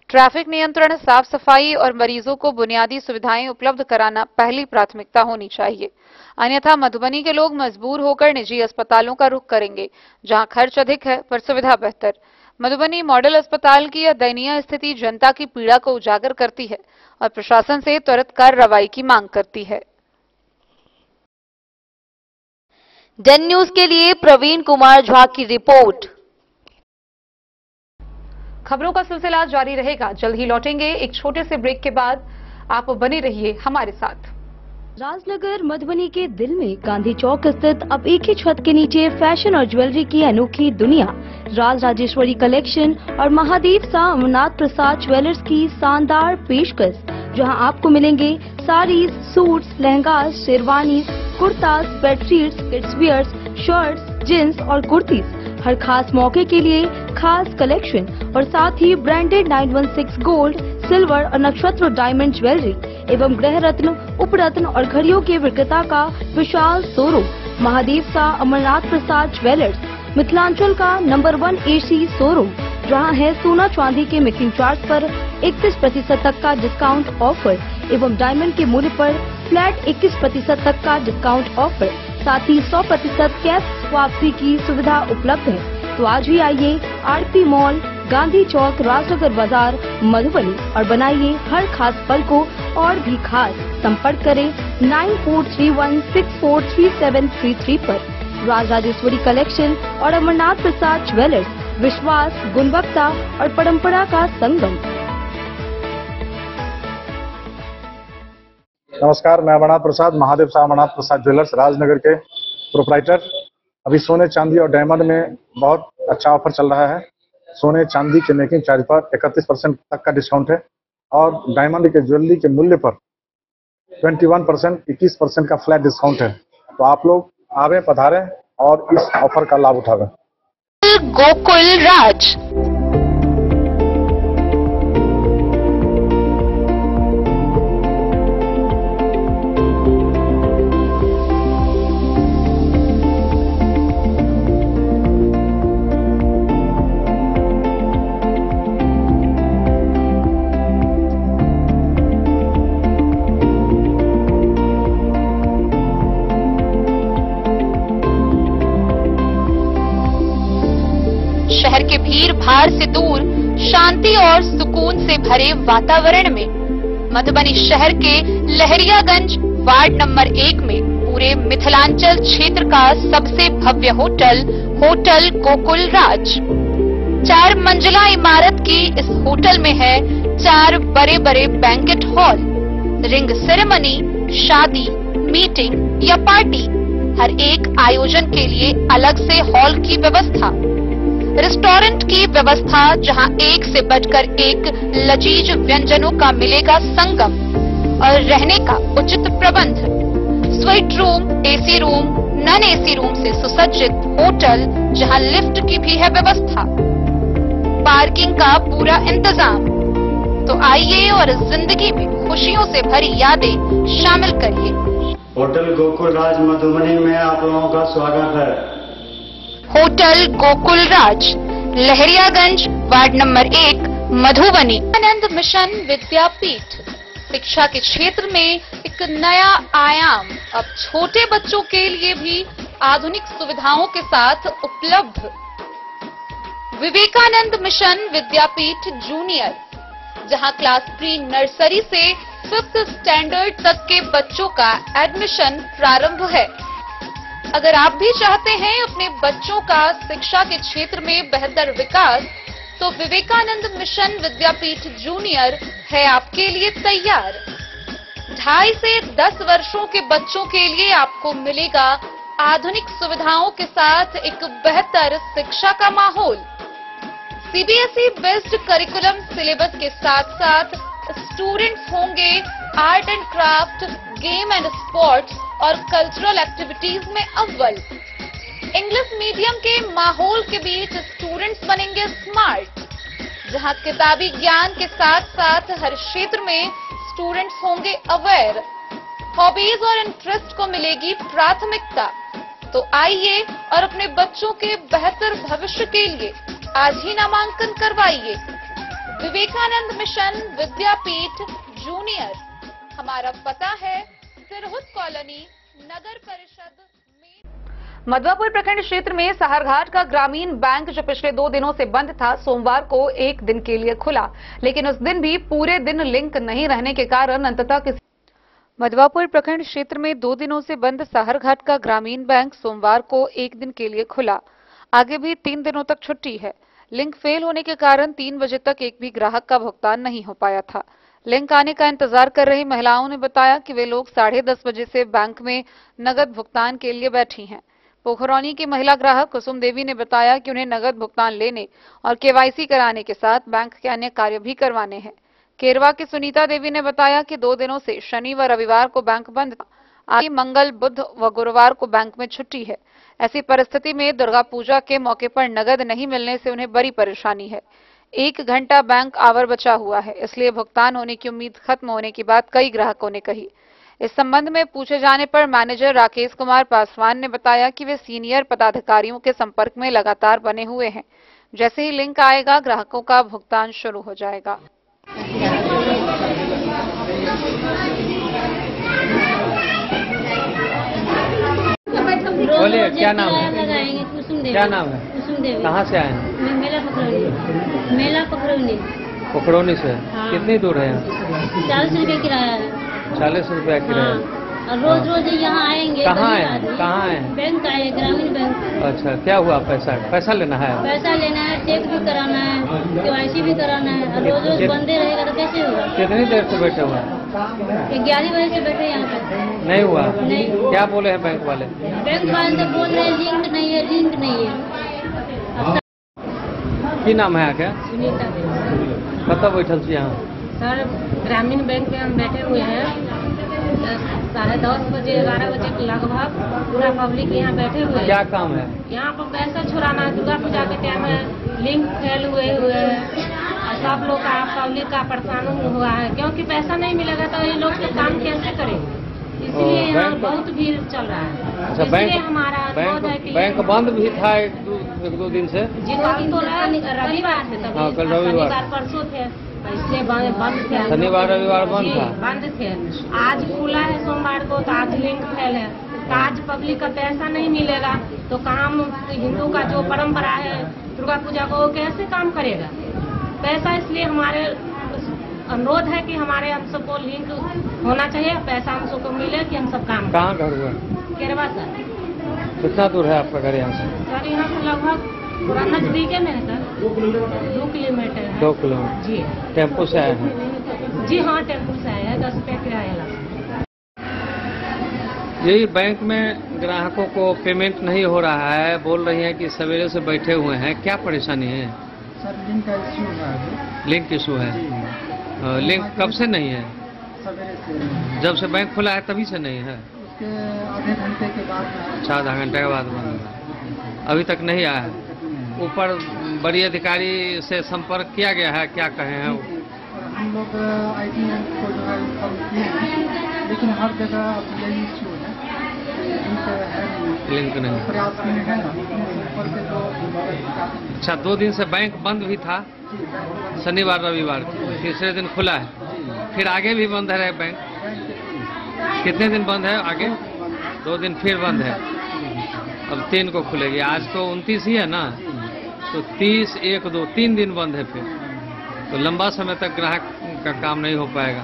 ट्रैफिक नियंत्रण, साफ सफाई और मरीजों को बुनियादी सुविधाएं उपलब्ध कराना पहली प्राथमिकता होनी चाहिए। अन्यथा मधुबनी के लोग मजबूर होकर निजी अस्पतालों का रुख करेंगे, जहां खर्च अधिक है पर सुविधा बेहतर। मधुबनी मॉडल अस्पताल की यह दयनीय स्थिति जनता की पीड़ा को उजागर करती है और प्रशासन से त्वरित कार्रवाई की मांग करती है। डन न्यूज के लिए प्रवीण कुमार झा की रिपोर्ट। खबरों का सिलसिला जारी रहेगा, जल्द ही लौटेंगे एक छोटे से ब्रेक के बाद। आप बने रहिए हमारे साथ। राजनगर मधुबनी के दिल में गांधी चौक स्थित अब एक ही छत के नीचे फैशन और ज्वेलरी की अनोखी दुनिया राज राजेश्वरी कलेक्शन और महादेव शाह अमरनाथ प्रसाद ज्वेलर्स की शानदार पेशकश, जहां आपको मिलेंगे saris, suits, lehengas, sherwanis, kurtas, bedsheets, kids wears, shirts, jeans और कुर्तीज, हर खास मौके के लिए खास कलेक्शन और साथ ही ब्रांडेड 916 गोल्ड, सिल्वर और नक्षत्र डायमंड ज्वेलरी एवं गृह रत्न, उपरत्न और घड़ियों के विक्रेता का विशाल शोरूम महादेव सा अमरनाथ प्रसाद ज्वेलर्स, मिथिलांचल का नंबर 1 AC शोरूम, जहां है सोना चांदी के मेकिंग चार्ज पर 31% तक का डिस्काउंट ऑफर एवं डायमंड के मूल्य पर फ्लैट 21% तक का डिस्काउंट ऑफर, साथ ही 100% कैश वापसी की सुविधा उपलब्ध है। तो आज ही आइए आरपी मॉल, गांधी चौक, राजनगर बाजार, मधुबनी और बनाइए हर खास पल को और भी खास। संपर्क करें 9431643733 पर। राजराजेश्वरी कलेक्शन और अमरनाथ प्रसाद ज्वेलर्स, विश्वास, गुणवत्ता और परंपरा का संगम। नमस्कार, मैं अमरनाथ प्रसाद, महादेव शाह अमरनाथ प्रसाद ज्वेलर्स राजनगर के प्रोप्राइटर। अभी सोने, चांदी और डायमंड में बहुत अच्छा ऑफर चल रहा है। सोने चांदी के मेकिंग चार्ज पर 31% तक का डिस्काउंट है और डायमंड के ज्वेलरी के मूल्य पर 21%, 21% का फ्लैट डिस्काउंट है। तो आप लोग आवे, पधारें और इस ऑफर का लाभ उठावें। गोकुल राज। शहर के भीड़ भाड़ से दूर, शांति और सुकून से भरे वातावरण में मधुबनी शहर के लहरियागंज वार्ड नंबर 1 में पूरे मिथिलांचल क्षेत्र का सबसे भव्य होटल, होटल गोकुल राज। 4 मंजिला इमारत की इस होटल में है 4 बड़े बड़े बैंकेट हॉल, रिंग सेरेमनी, शादी, मीटिंग या पार्टी, हर एक आयोजन के लिए अलग से हॉल की व्यवस्था, रेस्टोरेंट की व्यवस्था जहां एक से बढ़कर एक लजीज व्यंजनों का मिलेगा संगम, और रहने का उचित प्रबंध, suite room, AC room, non AC room से सुसज्जित होटल जहां लिफ्ट की भी है व्यवस्था, पार्किंग का पूरा इंतजाम। तो आइए और जिंदगी में खुशियों से भरी यादें शामिल करिए। होटल गोकुल राज मधुबनी में आप लोगों का स्वागत है। होटल गोकुल राज, लहरियागंज वार्ड नंबर 1, मधुबनी। आनंद मिशन विद्यापीठ शिक्षा के क्षेत्र में एक नया आयाम अब छोटे बच्चों के लिए भी आधुनिक सुविधाओं के साथ उपलब्ध। विवेकानंद मिशन विद्यापीठ जूनियर, जहां क्लास प्री नर्सरी से 5th स्टैंडर्ड तक के बच्चों का एडमिशन प्रारंभ है। अगर आप भी चाहते हैं अपने बच्चों का शिक्षा के क्षेत्र में बेहतर विकास, तो विवेकानंद मिशन विद्यापीठ जूनियर है आपके लिए तैयार। 2.5 से 10 वर्षों के बच्चों के लिए आपको मिलेगा आधुनिक सुविधाओं के साथ एक बेहतर शिक्षा का माहौल। CBSE बेस्ड करिकुलम सिलेबस के साथ साथ स्टूडेंट्स होंगे art and craft, game and sports और कल्चरल एक्टिविटीज में अव्वल। इंग्लिश मीडियम के माहौल के बीच स्टूडेंट्स बनेंगे स्मार्ट, जहां किताबी ज्ञान के साथ साथ हर क्षेत्र में स्टूडेंट्स होंगे अवेयर। हॉबीज और इंटरेस्ट को मिलेगी प्राथमिकता। तो आइए और अपने बच्चों के बेहतर भविष्य के लिए आज ही नामांकन करवाइए। विवेकानंद मिशन विद्यापीठ जूनियर। हमारा पता है सिरहुत कॉलोनी, नगर परिषद में। मधवापुर प्रखंड क्षेत्र में सहरघाट का ग्रामीण बैंक जो पिछले 2 दिनों से बंद था, सोमवार को 1 दिन के लिए खुला, लेकिन उस दिन भी पूरे दिन लिंक नहीं रहने के कारण अंततः मधवापुर प्रखंड क्षेत्र में 2 दिनों से बंद सहरघाट का ग्रामीण बैंक सोमवार को 1 दिन के लिए खुला। आगे भी 3 दिनों तक छुट्टी है। लिंक फेल होने के कारण 3 बजे तक एक भी ग्राहक का भुगतान नहीं हो पाया था। लिंक आने का इंतजार कर रही महिलाओं ने बताया कि वे लोग 10:30 बजे से बैंक में नगद भुगतान के लिए बैठी हैं। पोखरौनी की महिला ग्राहक कुसुम देवी ने बताया कि उन्हें नगद भुगतान लेने और KYC कराने के साथ बैंक के अन्य कार्य भी करवाने हैं। केरवा की सुनीता देवी ने बताया कि 2 दिनों से शनि व रविवार को बैंक बंद था। आगे मंगल, बुध व गुरुवार को बैंक में छुट्टी है। ऐसी परिस्थिति में दुर्गा पूजा के मौके पर नगद नहीं मिलने से उन्हें बड़ी परेशानी है। 1 घंटा बैंक आवर बचा हुआ है, इसलिए भुगतान होने की उम्मीद खत्म होने की बात कई ग्राहकों ने कही। इस संबंध में पूछे जाने पर मैनेजर राकेश कुमार पासवान ने बताया कि वे सीनियर पदाधिकारियों के संपर्क में लगातार बने हुए हैं। जैसे ही लिंक आएगा, ग्राहकों का भुगतान शुरू हो जाएगा। बोलिए, क्या नाम है? क्या नाम है? कहाँ से आए हैं? मेला पखरौनी। पखरौनी से? हाँ। कितनी दूर है यहाँ? 40 रुपए किराया है। 40 रुपया किराया। और रोज रोज यहाँ आएंगे। कहाँ आए? कहाँ आए? बैंक आए, ग्रामीण बैंक। अच्छा, क्या हुआ? पैसा लेना है? पैसा लेना है, चेक भी कराना है, KYC भी कराना है। और रोज रोज बंदे रहेगा तो कैसे होगा? कितनी देर से बैठे हुए? 11 बजे से बैठे यहाँ पे। नहीं हुआ? नहीं। क्या बोले हैं बैंक वाले? बैंक वाले तो बोल रहे हैं लिंक नहीं है, लिंक नहीं है। की नाम है क्या? सुनीता। कतऽ बैठल छी यहाँ? सर, ग्रामीण बैंक में हम बैठे हुए हैं। 10:30 बजे 11 बजे के लगभग पूरा पब्लिक यहाँ बैठे हुए हैं। क्या काम है? यहाँ पर पैसा छुड़ाना, दुर्गा पूजा के टाइम है, लिंक फेल हुए हैं और सब लोग का पब्लिक का परेशान हुआ है, क्योंकि पैसा नहीं मिलेगा तो ये लोग तो काम कैसे करेंगे। इसलिए यहाँ बहुत भीड़ चल रहा है। अच्छा, बैंक बंद भी था एक दो दिन से? जी, कल तो रविवार थे, कल रविवार, परसों थे, इसलिए बंद थे। शनिवार रविवार बंद था? बंद थे। आज खुला है सोमवार को, तो आज लिंक फेल है, तो आज पब्लिक का पैसा नहीं मिलेगा तो काम, हिंदू का जो परंपरा है दुर्गा पूजा को, वो कैसे काम करेगा पैसा। इसलिए हमारे अनुरोध है कि हमारे हम सबको लिंक होना चाहिए, पैसा हम सबको मिले कि हम सब काम। कहाँ घर हुआ? केरवा सर। कितना दूर है आपका घर यहाँ से? सर, यहाँ से लगभग पूरा नजदीके में है सर, 2 किलोमीटर है। 2 किलोमीटर? जी। टेम्पो से आए हैं? जी हाँ, टेम्पो से आए हैं, 10 रुपया किराया लगा। यही बैंक में ग्राहकों को पेमेंट नहीं हो रहा है, बोल रही हैं कि सवेरे से बैठे हुए हैं। क्या परेशानी है? सर, लिंक का इश्यू है। लिंक इशू है? लिंक कब से नहीं है? सवेरे से। जब से बैंक खुला है तभी से नहीं है? उसके आधे घंटे के बाद। अच्छा, आधा घंटे के बाद बंद है। अभी तक नहीं आया है? ऊपर बड़ी अधिकारी से संपर्क किया गया है, क्या कहे हैं? हम लोग IT को जो है इन्फॉर्म किए हैं, लेकिन हर जगह यही इश्यू है, लिंक नहीं। प्रयास में है ना, ऊपर से तो। अच्छा, 2 दिन से बैंक बंद भी था, शनिवार रविवार, तीसरे दिन खुला है, फिर आगे भी बंद है बैंक? कितने दिन बंद है आगे? 2 दिन फिर बंद है, अब 3 को खुलेगी। आज तो 29 ही है ना, तो 30, 1, 2, 3 दिन बंद है फिर, तो लंबा समय तक ग्राहक का काम नहीं हो पाएगा।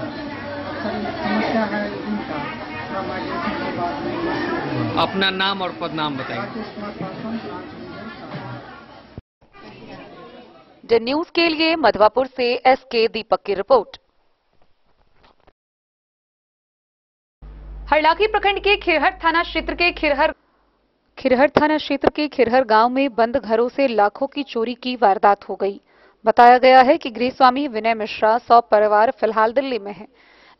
समस्या है इनका। अपना नाम और पद नाम बताइए। द न्यूज के लिए मधवापुर से SK दीपक की रिपोर्ट। हरलाखी प्रखंड के खिरहर थाना क्षेत्र के खिरहर गांव में बंद घरों से लाखों की चोरी की वारदात हो गई। बताया गया है कि गृह स्वामी विनय मिश्रा 100 परिवार फिलहाल दिल्ली में है।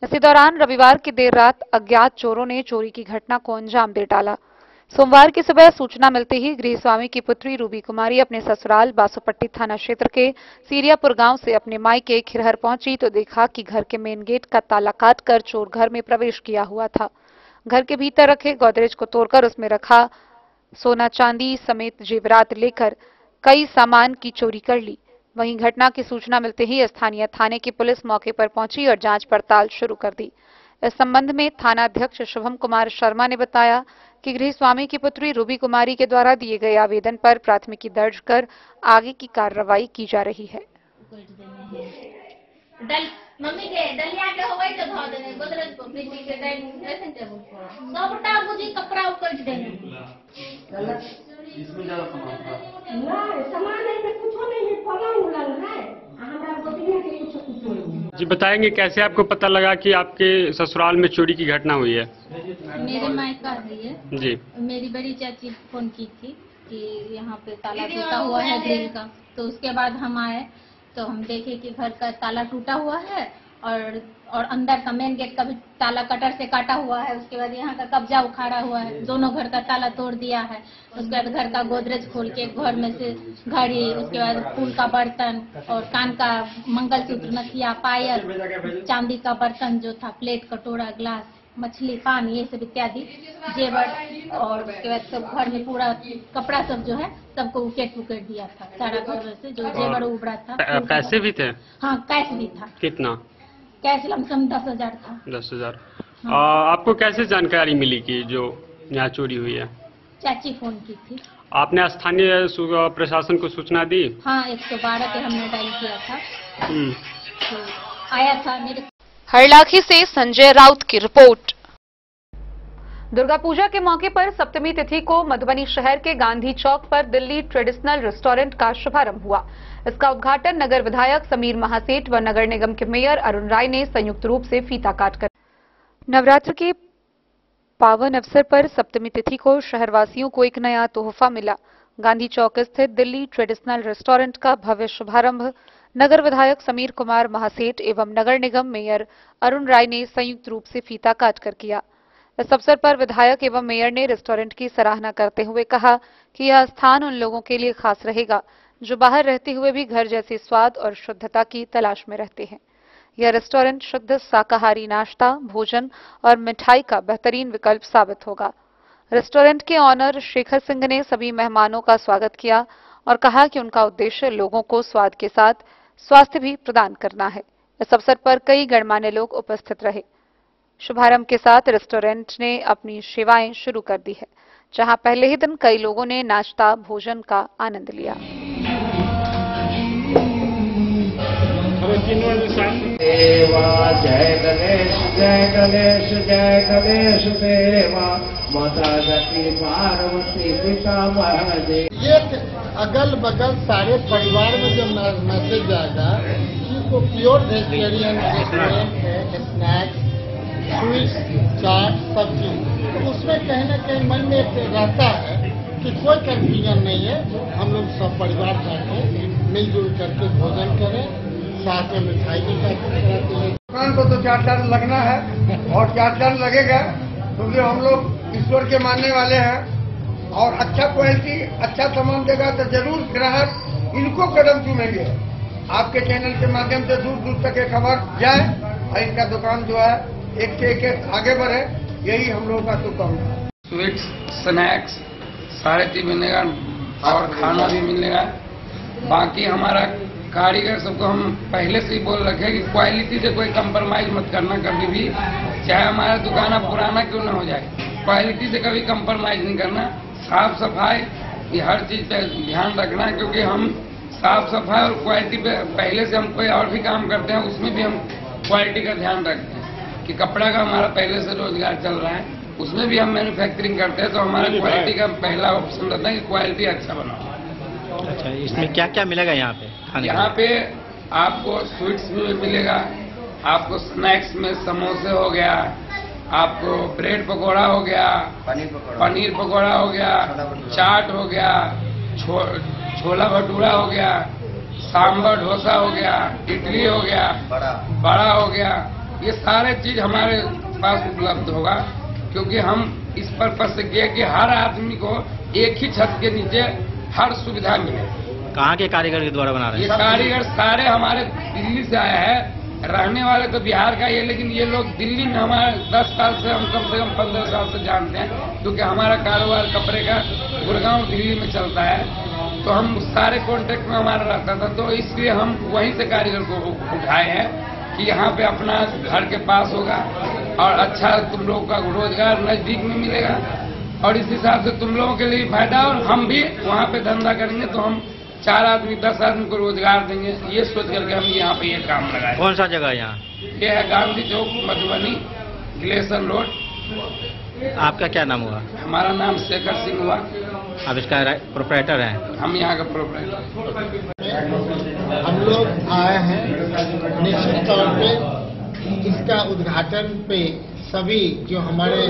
इसी दौरान रविवार की देर रात अज्ञात चोरों ने चोरी की घटना को अंजाम दे डाला। सोमवार की सुबह सूचना मिलते ही गृह स्वामी की पुत्री रूबी कुमारी अपने ससुराल बासोपट्टी थाना क्षेत्र के सीरियापुर गांव से अपने मायके खिरहर पहुंची तो देखा कि घर के मेन गेट का ताला काटकर चोर घर में प्रवेश किया हुआ था। घर के भीतर रखे गोदरेज को तोड़कर उसमें रखा सोना चांदी समेत जेवरात लेकर कई सामान की चोरी कर ली। वहीं घटना की सूचना मिलते ही स्थानीय थाने की पुलिस मौके पर पहुंची और जांच पड़ताल शुरू कर दी। इस संबंध में थाना अध्यक्ष शुभम कुमार शर्मा ने बताया कि गृह स्वामी की पुत्री रूबी कुमारी के द्वारा दिए गए आवेदन पर प्राथमिकी दर्ज कर आगे की कार्रवाई की जा रही है। मम्मी के दलिया के होवे तो धो देने गोदरेज पर फ्रिज के ड्रेसिंग टेबल पर सबटा बुझी कपड़ा उकट देने इसमें ज्यादा सामान था नहीं सामान नहीं से कुछ नहीं है पलंग उलंग है हमरा गोदिया के कुछ नहीं। जी बताएंगे कैसे आपको पता लगा कि आपके ससुराल में चोरी की घटना हुई है? मेरे मायका है जी, मेरी बड़ी चाची फोन की थी कि यहाँ पे ताला टूटा हुआ है ग्रिल का, तो उसके बाद हम आए तो हम देखे कि घर का ताला टूटा हुआ है और अंदर का मेन गेट का भी ताला कटर से काटा हुआ है। उसके बाद यहाँ का कब्जा उखाड़ा हुआ है, दोनों घर का ताला तोड़ दिया है। उसके बाद घर का गोदरेज खोल के घर में से घड़ी, उसके बाद फूल का बर्तन और कान का मंगलसूत्र, नथिया, पायल, चांदी का बर्तन जो था, प्लेट, कटोरा, ग्लास, मछली, पान, ये सब इत्यादि जेवर, और उसके बाद सब घर में पूरा कपड़ा सब जो है सबको उकेट पुकेट दिया था। सारा घर से जो जेवर उबड़ा था। पैसे भी थे? हाँ, कैश भी था। कितना कैश? लमसम 10,000 था। 10,000। आपको कैसे जानकारी मिली कि जो यहाँ चोरी हुई है? चाची फोन की थी। आपने स्थानीय प्रशासन को सूचना दी? हाँ, 112 पे हमने डायल किया था, तो आया था मेरे। हरलाखी से संजय राउत की रिपोर्ट। दुर्गा पूजा के मौके पर सप्तमी तिथि को मधुबनी शहर के गांधी चौक पर दिल्ली ट्रेडिशनल रेस्टोरेंट का शुभारंभ हुआ। इसका उद्घाटन नगर विधायक समीर महासेठ व नगर निगम के मेयर अरुण राय ने संयुक्त रूप से फीता काटकर। नवरात्र के पावन अवसर पर सप्तमी तिथि को शहरवासियों को एक नया तोहफा मिला। गांधी चौक स्थित दिल्ली ट्रेडिशनल रेस्टोरेंट का भव्य शुभारंभ नगर विधायक समीर कुमार महासेठ एवं नगर निगम मेयर अरुण राय ने संयुक्त रूप से फीता काटकर किया। इस अवसर पर विधायक एवं मेयर ने रेस्टोरेंट की सराहना करते हुए कहा कि यह स्थान उन लोगों के लिए खास रहेगा जो बाहर रहते हुए भी घर जैसे स्वाद और शुद्धता की तलाश में रहते हैं। यह रेस्टोरेंट शुद्ध शाकाहारी नाश्ता, भोजन और मिठाई का बेहतरीन विकल्प साबित होगा। रेस्टोरेंट के ऑनर शेखर सिंह ने सभी मेहमानों का स्वागत किया और कहा कि उनका उद्देश्य लोगों को स्वाद के साथ स्वास्थ्य भी प्रदान करना है। इस अवसर पर कई गणमान्य लोग उपस्थित रहे। शुभारंभ के साथ रेस्टोरेंट ने अपनी सेवाएं शुरू कर दी है, जहां पहले ही दिन कई लोगों ने नाश्ता भोजन का आनंद लिया। देवा जय गणेश जय गणेश जय गणेश देवा, माता गति पार्वती पिता महादेव। ये अगल बगल सारे परिवार में जो मैसेज जाएगा कि वो प्योर वेजिटेरियन रेस्टोरेंट है, स्नैक्स, स्वीट्स, चाट, सब्जी, तो उसमें कहीं ना कहीं मन में रहता है कि कोई कंफ्यूजन नहीं है। हम लोग सब परिवार जाके मिलजुल करके भोजन करें, साथ में मिठाई भी कराते हैं। दुकान को तो 4 टन लगना है और 4 टन लगेगा, क्योंकि हम लोग ईश्वर के मानने वाले हैं और अच्छा क्वालिटी अच्छा सामान देगा तो जरूर ग्राहक इनको कदम चूमेंगे। आपके चैनल के माध्यम से दूर दूर तक ये खबर जाए और इनका दुकान जो है एक से एक आगे बढ़े, यही हम लोगों का शुभकामना। स्वीट्स, स्नैक्स सारे चीज मिलेगा और खाना भी मिलेगा। बाकी हमारा कारीगर सबको हम पहले से ही बोल रखे कि क्वालिटी से कोई कंप्रोमाइज मत करना कभी भी, चाहे हमारा दुकान अब पुराना क्यों ना हो जाए, क्वालिटी से कभी कंप्रोमाइज नहीं करना। साफ सफाई ये हर चीज पे ध्यान रखना, क्योंकि हम साफ सफाई और क्वालिटी पे पहले से हम कोई और भी काम करते हैं उसमें भी हम क्वालिटी का ध्यान रखते हैं कि कपड़ा का हमारा पहले से रोजगार चल रहा है, उसमें भी हम मैन्युफैक्चरिंग करते हैं, तो हमारा क्वालिटी का पहला ऑप्शन रहता है कि क्वालिटी अच्छा बनाओ। अच्छा, इसमें क्या क्या मिलेगा यहाँ पे खाने? यहाँ पे आपको स्वीट्स में मिलेगा, आपको स्नैक्स में समोसे हो गया, आपको ब्रेड पकौड़ा हो गया, पनीर पकौड़ा हो गया, चाट हो गया, छोला भटूरा हो गया, सांभर डोसा हो गया, इडली हो गया, बड़ा हो गया। ये सारे चीज हमारे पास उपलब्ध होगा, क्योंकि हम इस पर्पज से किए कि हर आदमी को एक ही छत के नीचे हर सुविधा मिले। कहाँ के कारीगर के द्वारा बना रहे हैं? ये कारीगर सारे हमारे दिल्ली से आए हैं, रहने वाले तो बिहार का ये, लेकिन ये लोग दिल्ली में हमारे 10 साल से, हम कम से कम 15 साल से जानते हैं, क्योंकि हमारा कारोबार कपड़े का गुड़गांव दिल्ली में चलता है, तो हम सारे कॉन्टेक्ट में हमारा रहता था, तो इसलिए हम वहीं से कारीगर को उठाए हैं कि यहाँ पे अपना घर के पास होगा और अच्छा तुम लोगों का रोजगार नजदीक में मिलेगा और इस हिसाब से तुम लोगों के लिए फायदा, और हम भी वहाँ पे धंधा करेंगे तो हम 4 आदमी 10 आदमी को रोजगार देंगे, ये सोच करके हम यहाँ पे ये काम लगाए। कौन सा जगह यहाँ? ये है गांधी चौक, मधुबनी, ग्लेशन रोड। आपका क्या नाम हुआ? हमारा नाम शेखर सिंह हुआ। आप इसका प्रोपराइटर हैं? हम यहाँ का प्रोपराइटर। हम लोग आए हैं निश्चित तौर पे इसका उद्घाटन पे सभी जो हमारे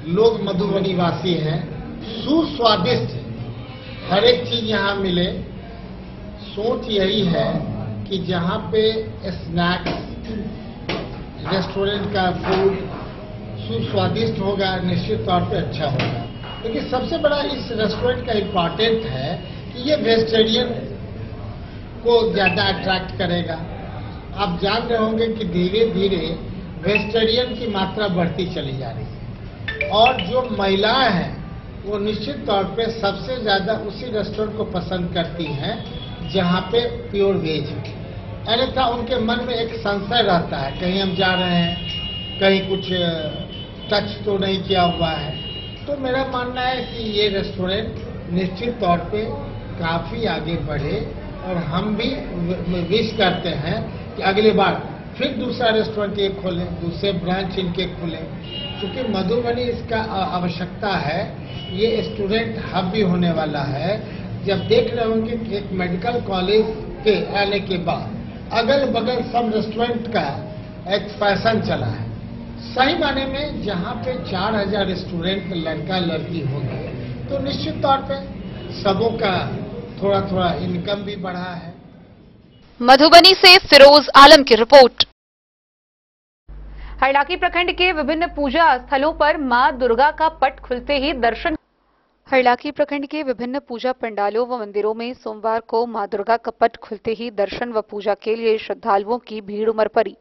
लोग मधुबनी वासी हैं, सुस्वादिष्ट हर एक चीज यहाँ मिले। सोच यही है कि जहाँ पे स्नैक्स रेस्टोरेंट का फूड सुस्वादिष्ट होगा, निश्चित तौर पे अच्छा होगा। लेकिन सबसे बड़ा इस रेस्टोरेंट का इम्पोर्टेंट है कि ये वेजिटेरियन को ज़्यादा अट्रैक्ट करेगा। आप जान रहे होंगे कि धीरे धीरे वेजिटेरियन की मात्रा बढ़ती चली जा रही है और जो महिलाएं हैं वो निश्चित तौर पे सबसे ज़्यादा उसी रेस्टोरेंट को पसंद करती हैं जहाँ पे प्योर वेज है। अन्यथा उनके मन में एक संशय रहता है, कहीं हम जा रहे हैं, कहीं कुछ टच तो नहीं किया हुआ है। तो मेरा मानना है कि ये रेस्टोरेंट निश्चित तौर पे काफ़ी आगे बढ़े और हम भी विश करते हैं कि अगली बार फिर दूसरा रेस्टोरेंट ये खोलें, दूसरे ब्रांच इनके खुलें, क्योंकि मधुबनी इसका आवश्यकता है। ये स्टूडेंट हब भी होने वाला है। जब देख रहे होंगे कि एक मेडिकल कॉलेज के आने के बाद अगल बगल सब रेस्टोरेंट का एक फैशन चला है। सही माने में जहाँ पे 4000 स्टूडेंट लड़का लड़की होंगे तो निश्चित तौर पे सबों का थोड़ा थोड़ा इनकम भी बढ़ा है। मधुबनी से फिरोज आलम की रिपोर्ट। हरलाखी प्रखंड के विभिन्न पूजा स्थलों पर मां दुर्गा का पट खुलते ही दर्शन। हरलाखी प्रखंड के विभिन्न पूजा पंडालों व मंदिरों में सोमवार को मां दुर्गा का पट खुलते ही दर्शन व पूजा के लिए श्रद्धालुओं की भीड़ उमड़ पड़ी।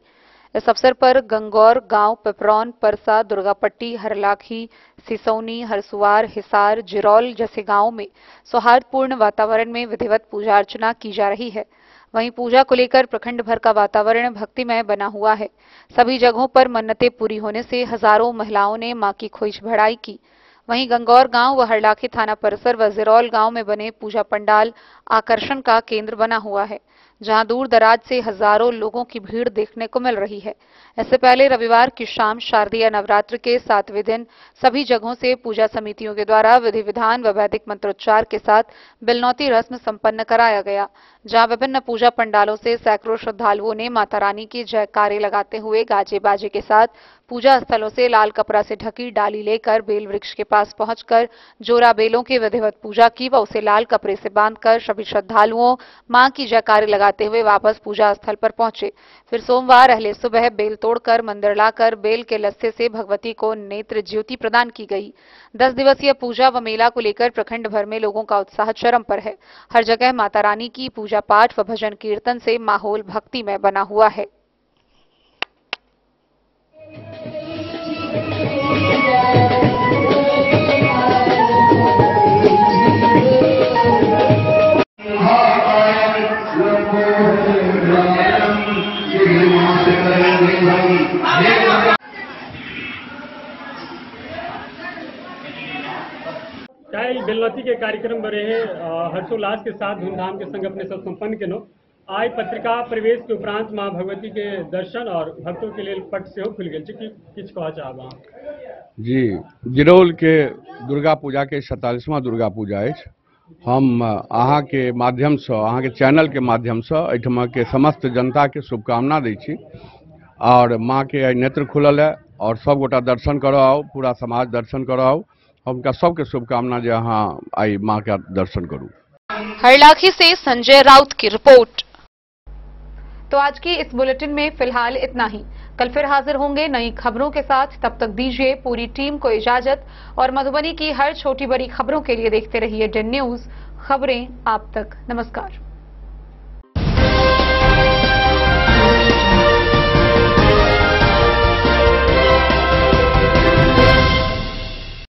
इस अवसर पर गंगौर गांव, पिपरौन, परसा, दुर्गापट्टी, हरलाखी, सिसौनी, हरसुआर, हिसार, जिरौल जैसे गांवों में सौहार्दपूर्ण वातावरण में विधिवत पूजा अर्चना की जा रही है। वहीं पूजा को लेकर प्रखंड भर का वातावरण भक्तिमय बना हुआ है। सभी जगहों पर मन्नतें पूरी होने से हजारों महिलाओं ने मां की खोज भराई की। वहीं गंगौर गांव व हरलाखी थाना परिसर व जिरौल गांव में बने पूजा पंडाल आकर्षण का केंद्र बना हुआ है, जहां दूर दराज से हजारों लोगों की भीड़ देखने को मिल रही है। इससे पहले रविवार की शाम शारदीय नवरात्र के 7वें दिन सभी जगहों से पूजा समितियों के द्वारा विधि विधान व वैदिक मंत्रोच्चार के साथ बिलनौती रस्म संपन्न कराया गया, जहां विभिन्न पूजा पंडालों से सैकड़ों श्रद्धालुओं ने माता रानी की जयकारे लगाते हुए गाजे बाजे के साथ पूजा स्थलों से लाल कपड़ा से ढकी डाली लेकर बेल वृक्ष के पास पहुंचकर जोरा बेलों की विधिवत पूजा की व उसे लाल कपड़े से बांधकर सभी श्रद्धालुओं मां की जयकारे लगाते हुए वापस पूजा स्थल पर पहुंचे। फिर सोमवार अहले सुबह बेल तोड़कर मंदिर लाकर बेल के लस्से से भगवती को नेत्र ज्योति प्रदान की गई। 10 दिवसीय पूजा व मेला को लेकर प्रखंड भर में लोगों का उत्साह चरम पर है। हर जगह माता रानी की पूजा पाठ व भजन कीर्तन से माहौल भक्तिमय बना हुआ है। क्या बेलनौती के कार्यक्रम बड़े हैं हर्षोल्लास के साथ धूमधाम के संग अपने सब संपन्न के नो आज पत्रिका प्रवेश के उपरांत मां भगवती के दर्शन और भक्तों के लिए पट से खुल गए किछ कहा चाहबा जी। जिरौल के दुर्गा पूजा के 47वां दुर्गा पूजा है। हम अहाँ के माध्यम से अहाँ के चैनल के माध्यम से एठमा के समस्त जनता के शुभकामना दै छी और माँ के नेत्र खुलल है और सब गोटा दर्शन करो आओ, पूरा समाज दर्शन करो आओ। हमका सबके शुभकामना जे अहाँ आई माँ का दर्शन करूँ। हरलाखी से संजय राउत की रिपोर्ट। तो आज की इस बुलेटिन में फिलहाल इतना ही। कल फिर हाजिर होंगे नई खबरों के साथ। तब तक दीजिए पूरी टीम को इजाजत और मधुबनी की हर छोटी बड़ी खबरों के लिए देखते रहिए DEN न्यूज, खबरें आप तक। नमस्कार।